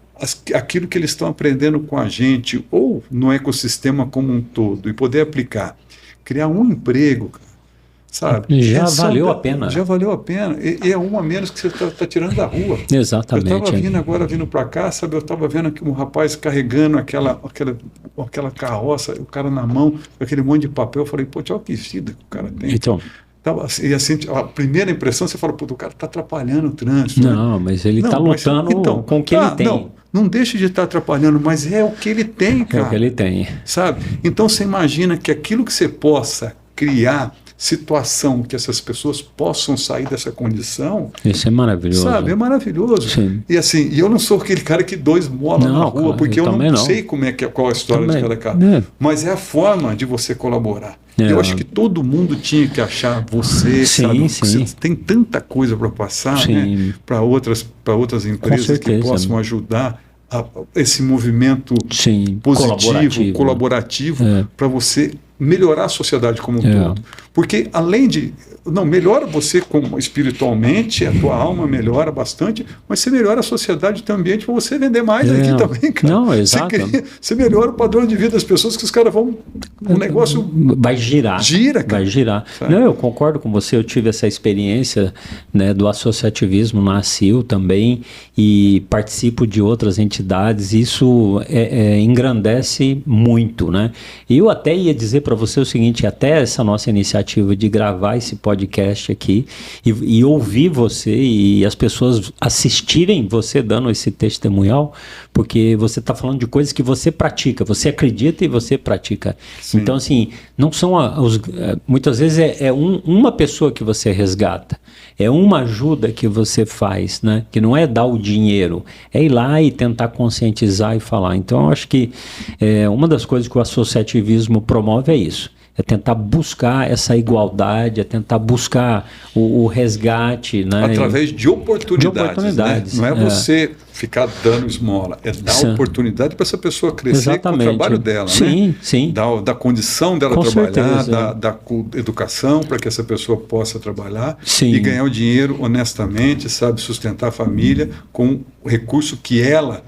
aquilo que eles estão aprendendo com a gente ou no ecossistema como um todo e poder aplicar, criar um emprego, sabe? Já valeu a pena. Já valeu a pena. E é uma menos que você está tirando da rua. Exatamente. Eu estava vindo para cá, sabe? Eu estava vendo aqui um rapaz carregando aquela carroça, o cara na mão, com aquele monte de papel. Eu falei, pô, olha que vida que o cara tem. Então. E assim, a primeira impressão, você fala, pô, o cara está atrapalhando o trânsito. Não, né? Mas ele está lutando com o que ele tem. Não deixe de estar atrapalhando, mas é o que ele tem, cara. É o que ele tem. Sabe? Então você imagina que aquilo que você possa criar, situação que essas pessoas possam sair dessa condição. Isso é maravilhoso. Sabe, é maravilhoso. Sim. E assim, eu não sou aquele cara que dois mola na rua, cara, porque eu não sei como qual a história de cada cara. Mas é a forma de você colaborar. Eu acho que todo mundo tinha que achar você, sabe? Você tem tanta coisa para passar, né? Para outras empresas que possam ajudar esse movimento positivo, colaborativo para você melhorar a sociedade como um todo. Porque além de... melhora você como espiritualmente, a tua alma melhora bastante, mas você melhora a sociedade e o teu ambiente para você vender mais aqui também, cara. Não, exato. Você melhora o padrão de vida das pessoas, que os caras vão... O negócio... Vai girar. Gira, cara. Vai girar. Não, eu concordo com você, eu tive essa experiência, né, do associativismo na ACIL também, e participo de outras entidades, isso engrandece muito, né? E eu até ia dizer para para você o seguinte, até essa nossa iniciativa de gravar esse podcast aqui e ouvir você e as pessoas assistirem você dando esse testemunhal, porque você está falando de coisas que você pratica, você acredita e você pratica. Sim. Então, assim, não são muitas vezes uma pessoa que você resgata, é uma ajuda que você faz, né? Que não é dar o dinheiro, é ir lá e tentar conscientizar e falar. Então, eu acho que uma das coisas que o associativismo promove é isso. É tentar buscar essa igualdade, é tentar buscar o resgate. Né? Através de oportunidades. Né? Não é você ficar dando esmola, é dar oportunidade para essa pessoa crescer. Exatamente. Com o trabalho dela. Sim, né? Sim. Da condição dela com trabalhar, da educação para que essa pessoa possa trabalhar e ganhar o dinheiro honestamente, sabe, sustentar a família com o recurso que ela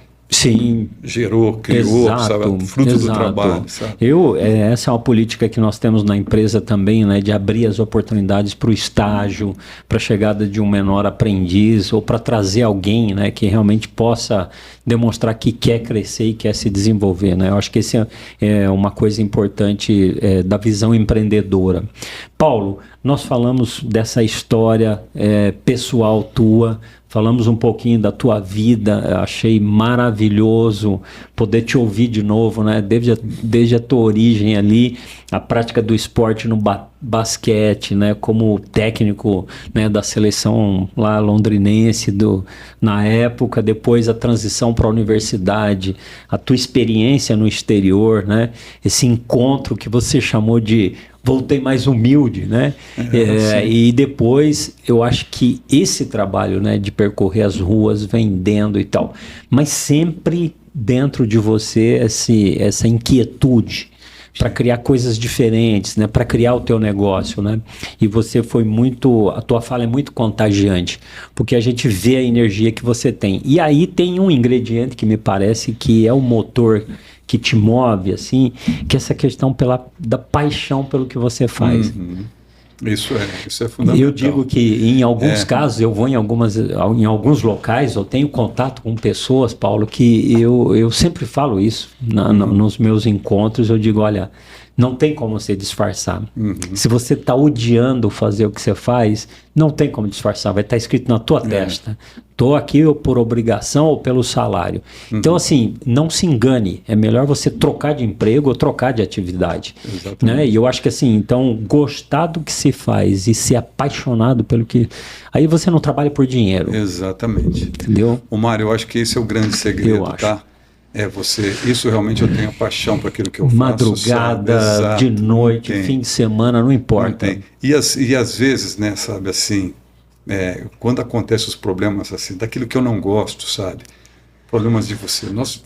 gerou, criou, sabe, fruto do trabalho. Sabe? Essa é uma política que nós temos na empresa também, né, de abrir as oportunidades para o estágio, para a chegada de um menor aprendiz ou para trazer alguém, né, que realmente possa demonstrar que quer crescer e quer se desenvolver. Né? Eu acho que esse é uma coisa importante da visão empreendedora. Paulo, nós falamos dessa história pessoal tua, falamos um pouquinho da tua vida, achei maravilhoso poder te ouvir de novo, né? Desde a tua origem ali, a prática do esporte no basquete, né? Como técnico, né, da seleção lá londrinense na época, depois a transição para a universidade, a tua experiência no exterior, né? Esse encontro que você chamou de voltei mais humilde, né? E depois eu acho que esse trabalho, né, de percorrer as ruas vendendo e tal, mas sempre dentro de você essa inquietude para criar coisas diferentes, né? Para criar o teu negócio, né? E você a tua fala é muito contagiante, porque a gente vê a energia que você tem. E aí tem um ingrediente que me parece que é o motor que te move, assim, que é essa questão da paixão pelo que você faz. Uhum. Isso é fundamental. Eu digo que em alguns casos eu vou em alguns locais, eu tenho contato com pessoas, Paulo, que eu sempre falo isso nos meus encontros, eu digo, olha, não tem como você disfarçar. Uhum. Se você está odiando fazer o que você faz, não tem como disfarçar, vai estar escrito na tua testa. Estou aqui ou por obrigação ou pelo salário. Uhum. Então, assim, não se engane. É melhor você trocar de emprego ou trocar de atividade. Né? E eu acho que, assim, então, gostar do que se faz e ser apaixonado pelo que... Aí você não trabalha por dinheiro. Exatamente. Entendeu? Mário, eu acho que esse é o grande segredo, tá? Isso realmente eu tenho paixão por aquilo que eu faço. Madrugada, de noite, fim de semana, não importa. Não tem. E às vezes, né, sabe, assim, quando acontecem os problemas assim, daquilo que eu não gosto, sabe? Problemas de você. Nossa,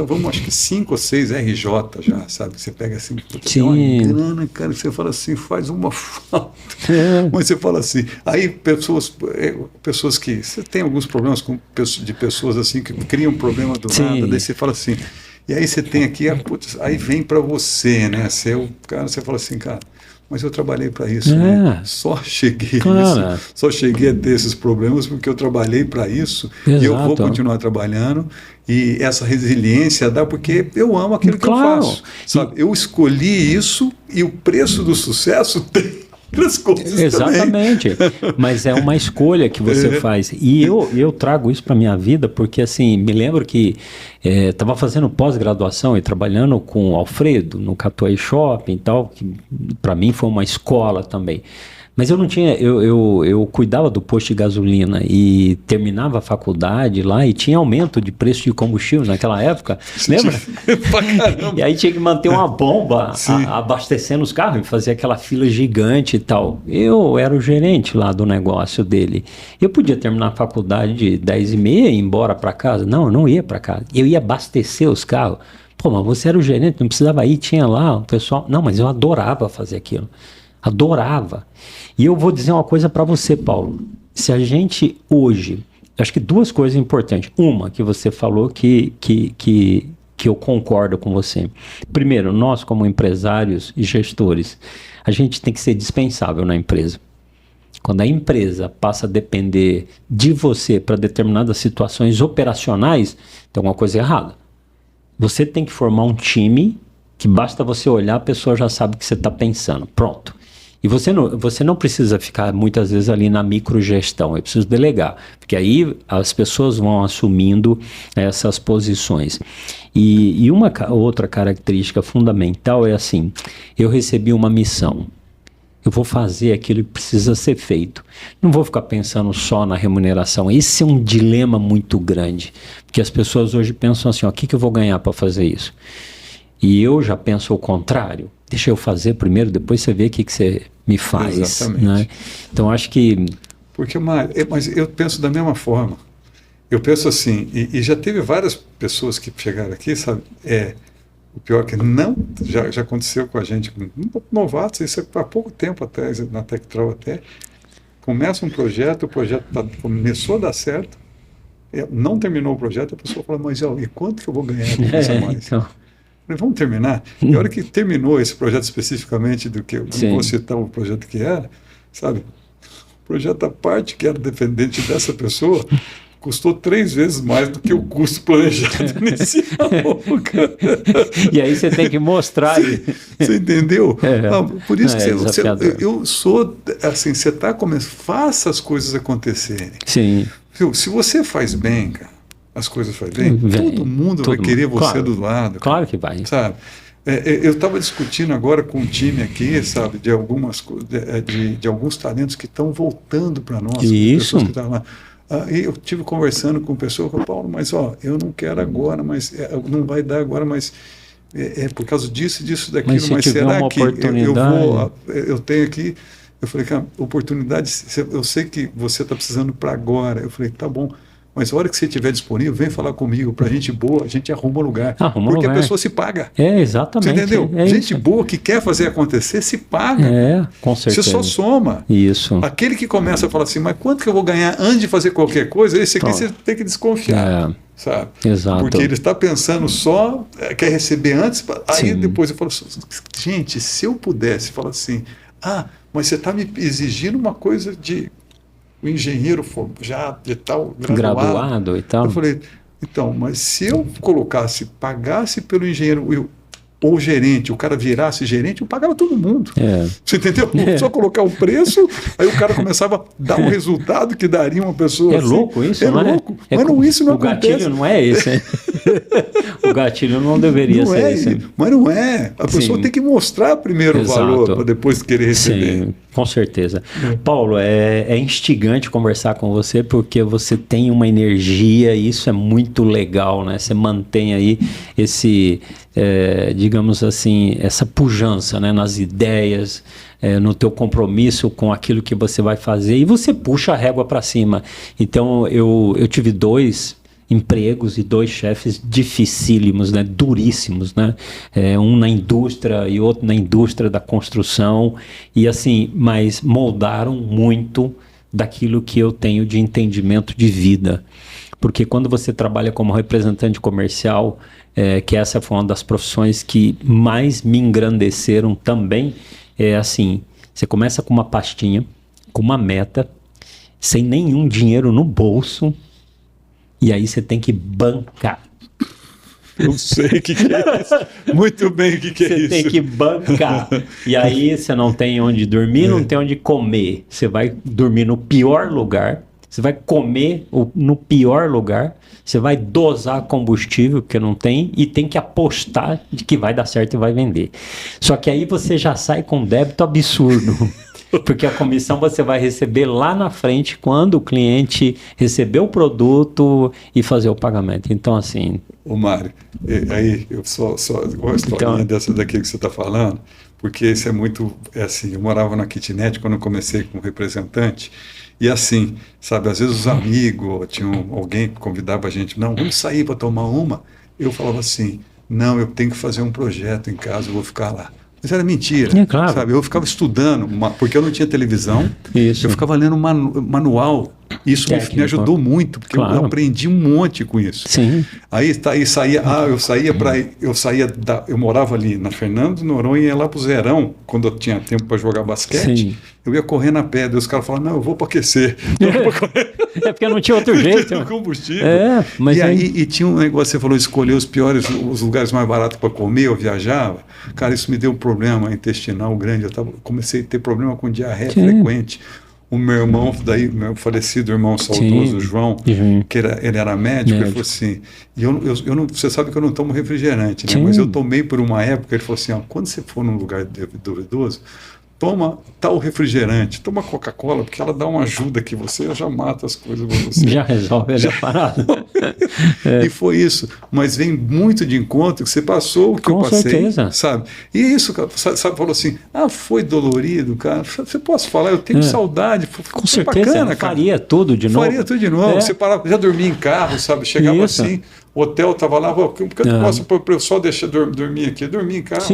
vamos, acho que 5 ou 6 RJ já, sabe? Você pega assim, tem uma grana, cara, você fala assim, faz uma falta. Mas você fala assim, aí pessoas que... Você tem alguns problemas de pessoas assim, que criam problema do nada, daí você fala assim, e aí você tem aqui, aí vem para você, né? Você fala assim, cara, mas eu trabalhei para isso, né? Só cheguei a ter esses problemas porque eu trabalhei para isso. Exato. E eu vou continuar trabalhando, e essa resiliência dá porque eu amo aquilo que eu faço, sabe? Eu escolhi isso, e o preço do sucesso tem outras coisas. Exatamente. Mas é uma escolha que você faz. E eu trago isso para minha vida porque, assim, me lembro que estava fazendo pós-graduação e trabalhando com o Alfredo no Catuai Shopping e tal, que para mim foi uma escola também. Mas eu não tinha, eu cuidava do posto de gasolina e terminava a faculdade lá e tinha aumento de preço de combustível naquela época, lembra? E aí tinha que manter uma bomba abastecendo os carros e fazer aquela fila gigante e tal. Eu era o gerente lá do negócio dele. Eu podia terminar a faculdade de 10h30 e ir embora para casa? Não, eu não ia para casa. Eu ia abastecer os carros. Pô, mas você era o gerente, não precisava ir, tinha lá o pessoal. Não, mas eu adorava fazer aquilo. Adorava. E eu vou dizer uma coisa para você, Paulo. Se a gente hoje... Acho que 2 coisas importantes. Uma, que você falou que eu concordo com você. Primeiro, nós como empresários e gestores, a gente tem que ser dispensável na empresa. Quando a empresa passa a depender de você para determinadas situações operacionais, tem alguma coisa errada. Você tem que formar um time que basta você olhar, a pessoa já sabe o que você está pensando. Pronto. E você não precisa ficar muitas vezes ali na microgestão, eu preciso delegar, porque aí as pessoas vão assumindo essas posições. E uma outra característica fundamental é assim, eu recebi uma missão, eu vou fazer aquilo que precisa ser feito. Não vou ficar pensando só na remuneração. Esse é um dilema muito grande, porque as pessoas hoje pensam assim, o que eu vou ganhar para fazer isso? E eu já penso o contrário. Deixa eu fazer primeiro, depois você vê o que você me faz. Exatamente. Né? Então, acho que... Porque, mas eu penso da mesma forma. Eu penso assim, e já teve várias pessoas que chegaram aqui, sabe? O pior é que já aconteceu com a gente, com novatos, isso há pouco tempo atrás, na Tectral até. Começa um projeto, o projeto começou a dar certo, não terminou o projeto, a pessoa fala, mas e quanto que eu vou ganhar com isso a mais? Então... Vamos terminar. E a hora que terminou esse projeto especificamente do que eu não vou citar o projeto que era, sabe? O projeto, a parte que era dependente dessa pessoa, custou 3 vezes mais do que o custo planejado inicial. E aí você tem que mostrar. Você entendeu? Por isso que eu sou assim, você está começando, faça as coisas acontecerem. Sim. Se você faz bem, cara, as coisas fazem bem, todo mundo vai querer você do lado. Claro que vai. Sabe? Eu estava discutindo agora com um time aqui, sabe, de alguns talentos que estão voltando para nós. Isso. Pessoas que estavam lá. E eu estive conversando com pessoas, com Paulo, mas eu não quero agora, mas não vai dar agora, mas por causa disso, daquilo, mas será que eu tenho aqui? Eu falei, cara, oportunidade, eu sei que você está precisando para agora. Eu falei, tá bom. Mas a hora que você estiver disponível, vem falar comigo. Para gente boa, a gente arruma lugar. Porque a pessoa se paga. Exatamente. Você entendeu? Gente boa que quer fazer acontecer, se paga. Com certeza. Você só soma. Isso. Aquele que começa a falar assim, mas quanto que eu vou ganhar antes de fazer qualquer coisa? Esse aqui você tem que desconfiar. Sabe? Exato. Porque ele está pensando só, quer receber antes, aí depois eu falo, gente, se eu pudesse falar assim, mas você está me exigindo uma coisa de... o engenheiro já de tal graduado e tal. Eu falei, então, mas se eu pagasse pelo engenheiro ou gerente, o cara virasse gerente, eu pagava todo mundo. Você entendeu? Só colocar o preço, aí o cara começava a dar um resultado que daria uma pessoa assim. Louco isso, não louco. Mas isso não acontece. O gatilho não é esse, hein? O gatilho não deveria ser esse. Mas não é. A pessoa tem que mostrar primeiro o valor para depois querer receber. Sim, com certeza. Paulo, é instigante conversar com você porque você tem uma energia e isso é muito legal, né? Você mantém aí esse, digamos assim, essa pujança, né? Nas ideias, no teu compromisso com aquilo que você vai fazer e você puxa a régua para cima. Então, eu tive 2 empregos e 2 chefes dificílimos, né, duríssimos, né, um na indústria e outro na indústria da construção, e assim, mas moldaram muito daquilo que eu tenho de entendimento de vida, porque quando você trabalha como representante comercial, que essa foi uma das profissões que mais me engrandeceram também, assim, você começa com uma pastinha, com uma meta, sem nenhum dinheiro no bolso, e aí você tem que bancar. Eu sei o que é isso. Muito bem o que é isso. Você tem que bancar. E aí você não tem onde dormir, não tem onde comer. Você vai dormir no pior lugar, você vai comer no pior lugar, você vai dosar combustível, porque não tem, e tem que apostar de que vai dar certo e vai vender. Só que aí você já sai com um débito absurdo. Porque a comissão você vai receber lá na frente quando o cliente receber o produto e fazer o pagamento. Então, assim... Ô Mário, aí eu só uma historinha dessa daqui que você está falando, porque isso é muito... assim, eu morava na kitnet quando eu comecei como representante, e assim, sabe, às vezes os amigos, tinha alguém que convidava a gente, não, vamos sair para tomar uma. Eu falava assim, não, eu tenho que fazer um projeto em casa, eu vou ficar lá. Mas era mentira, claro. Sabe? Eu ficava estudando, porque eu não tinha televisão, Isso. Eu ficava lendo manual, isso me ajudou muito, porque eu aprendi um monte com isso. Sim. Aí saía, eu morava ali na Fernando Noronha e ia lá para o Zerão, quando eu tinha tempo para jogar basquete, eu ia correndo a pé, os caras falavam, não, eu vou para aquecer. É porque não tinha outro jeito. Combustível. Mas e tinha um negócio, você falou, escolher os lugares mais baratos para comer, eu viajava. Cara, isso me deu um problema intestinal grande. Comecei a ter problema com diarreia frequente. O meu irmão, meu falecido irmão saudoso, João, que ele era médico, ele falou assim, você sabe que eu não tomo refrigerante, né? Mas eu tomei por uma época, ele falou assim, quando você for num lugar duvidoso, toma tal refrigerante, toma Coca-Cola, porque ela dá uma ajuda que você já mata as coisas para você. Já resolve a parada. E foi isso. Mas vem muito de encontro que você passou o que eu passei. Com certeza. Sabe? E isso, sabe, falou assim, foi dolorido, cara. Você pode falar, eu tenho saudade. Com certeza, bacana, faria tudo de novo. Faria tudo de novo. Você parava, já dormia em carro, sabe? Chegava assim, o hotel estava lá, porque eu posso só deixar dormir aqui? Dormir em carro,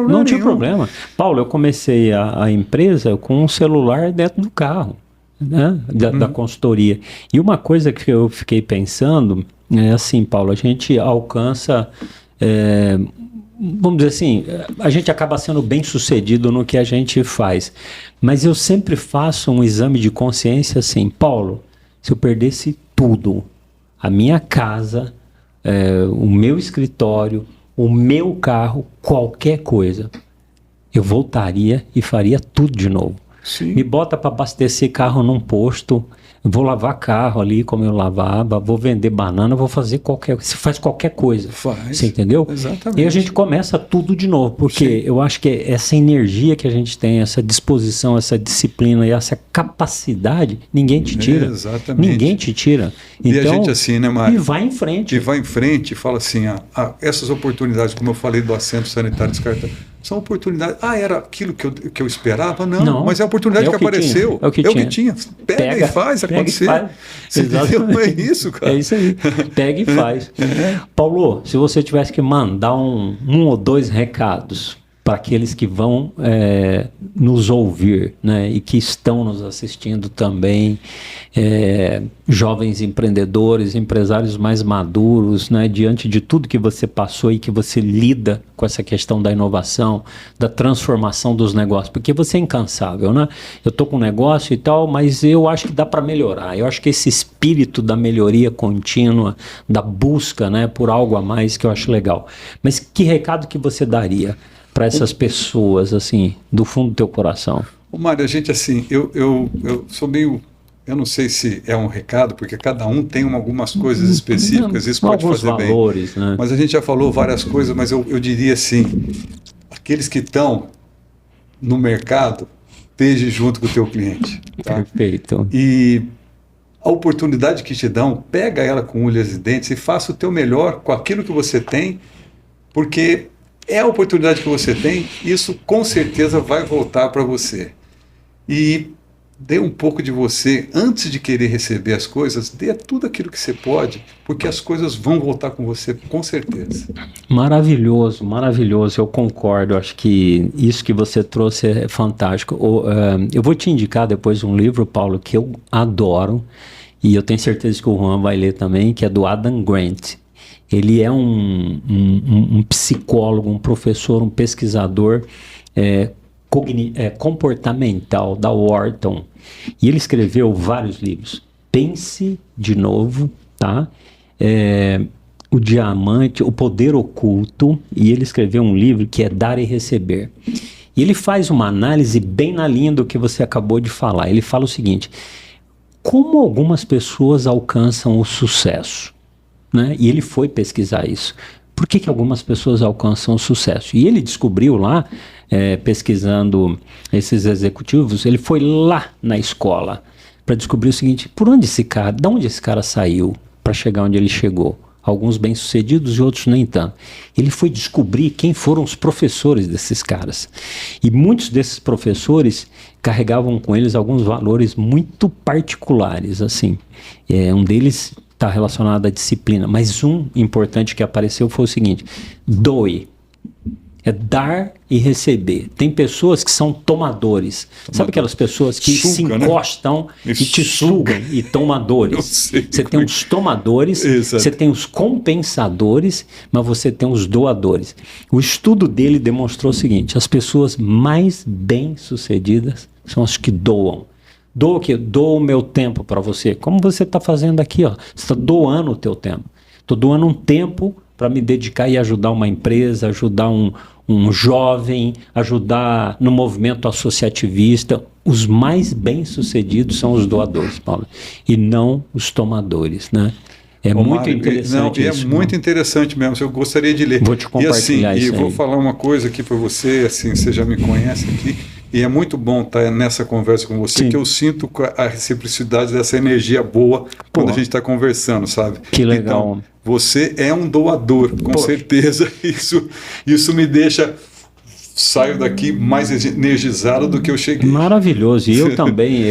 não tinha problema. Paulo, eu comecei a empresa com um celular dentro do carro, né? Da consultoria. E uma coisa que eu fiquei pensando é assim, Paulo, a gente alcança, vamos dizer assim, a gente acaba sendo bem sucedido no que a gente faz. Mas eu sempre faço um exame de consciência assim, Paulo, se eu perdesse tudo, a minha casa, o meu escritório, o meu carro, qualquer coisa, eu voltaria e faria tudo de novo. Sim. Me bota para abastecer carro num posto, vou lavar carro ali como eu lavava, vou vender banana, vou fazer você faz qualquer coisa. Você entendeu? Exatamente. E a gente começa tudo de novo, porque eu acho que essa energia que a gente tem, essa disposição, essa disciplina e essa capacidade, ninguém te tira. Exatamente. Ninguém te tira. Então, e a gente assim, né, Mário? E vai em frente. E vai em frente e fala assim, essas oportunidades, como eu falei do assento sanitário descartável, são oportunidades. Era aquilo que eu esperava? Não, mas é a oportunidade que apareceu. É o que tinha. Pega e faz acontecer. Exatamente. É isso, cara. É isso aí. Pega e faz. Paulo, se você tivesse que mandar um ou dois recados para aqueles que vão nos ouvir, né, e que estão nos assistindo também, jovens empreendedores, empresários mais maduros, né, diante de tudo que você passou e que você lida com essa questão da inovação, da transformação dos negócios, porque você é incansável, né? Eu estou com um negócio e tal, mas eu acho que dá para melhorar. Eu acho que esse espírito da melhoria contínua, da busca, né, por algo a mais, que eu acho legal. Mas que recado que você daria para essas pessoas, assim, do fundo do teu coração? Mário, a gente, assim, eu sou meio... Eu não sei se é um recado, porque cada um tem algumas coisas específicas, isso pode fazer valores, bem. Né? Mas a gente já falou várias coisas, mas eu diria assim, aqueles que estão no mercado, esteja junto com o teu cliente. Tá? Perfeito. E a oportunidade que te dão, pega ela com unhas e dentes e faça o teu melhor com aquilo que você tem, porque é a oportunidade que você tem, isso com certeza vai voltar para você. E dê um pouco de você, antes de querer receber as coisas, dê tudo aquilo que você pode, porque as coisas vão voltar com você, com certeza. Maravilhoso, maravilhoso, eu concordo, acho que isso que você trouxe é fantástico. Eu vou te indicar depois um livro, Paulo, que eu adoro, e eu tenho certeza que o Juan vai ler também, que é do Adam Grant. Ele é um psicólogo, um professor, um pesquisador comportamental da Wharton. E ele escreveu vários livros. Pense de Novo, tá? O Diamante, O Poder Oculto. E ele escreveu um livro que é Dar e Receber. E ele faz uma análise bem na linha do que você acabou de falar. Ele fala o seguinte: como algumas pessoas alcançam o sucesso? Né? E ele foi pesquisar isso. Por que algumas pessoas alcançam o sucesso? E ele descobriu lá, pesquisando esses executivos, ele foi lá na escola para descobrir o seguinte: de onde esse cara saiu para chegar onde ele chegou? Alguns bem-sucedidos e outros nem tanto. Ele foi descobrir quem foram os professores desses caras. E muitos desses professores carregavam com eles alguns valores muito particulares, assim. Um deles está relacionado à disciplina, mas um importante que apareceu foi o seguinte: doe. É dar e receber. Tem pessoas que são tomadores. Sabe aquelas pessoas que se encostam, né? E te sugam, e tomadores. Você tem os tomadores, você tem os compensadores, mas você tem os doadores. O estudo dele demonstrou o seguinte: as pessoas mais bem-sucedidas são as que doam. Dou o quê? Dou o meu tempo para você. Como você está fazendo aqui, ó. Você está doando o teu tempo. Estou doando um tempo para me dedicar e ajudar uma empresa, ajudar um jovem, ajudar no movimento associativista. Os mais bem-sucedidos são os doadores, Paulo, e não os tomadores, né? É muito interessante isso. É muito interessante mesmo, eu gostaria de ler. Vou te compartilhar isso. E vou falar uma coisa aqui para você, assim, você já me conhece aqui, e é muito bom estar nessa conversa com você, que eu sinto a reciprocidade dessa energia boa quando a gente está conversando, sabe? Que legal. Então, você é um doador, com certeza. Isso me deixa... Saio daqui mais energizado do que eu cheguei. Maravilhoso. E eu também,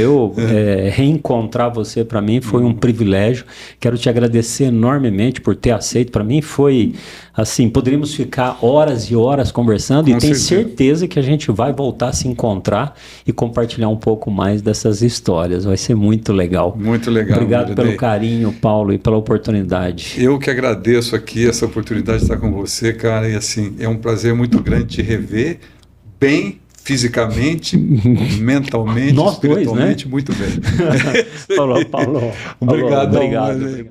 reencontrar você para mim foi um privilégio. Quero te agradecer enormemente por ter aceito. Para mim foi assim, poderíamos ficar horas e horas conversando e tenho certeza que a gente vai voltar a se encontrar e compartilhar um pouco mais dessas histórias. Vai ser muito legal. Muito legal. Obrigado pelo carinho, Paulo, e pela oportunidade. Eu que agradeço aqui essa oportunidade de estar com você, cara, e assim, é um prazer muito grande te rever bem fisicamente, mentalmente, nós espiritualmente, dois, né? Muito bem. Paulo. Obrigado.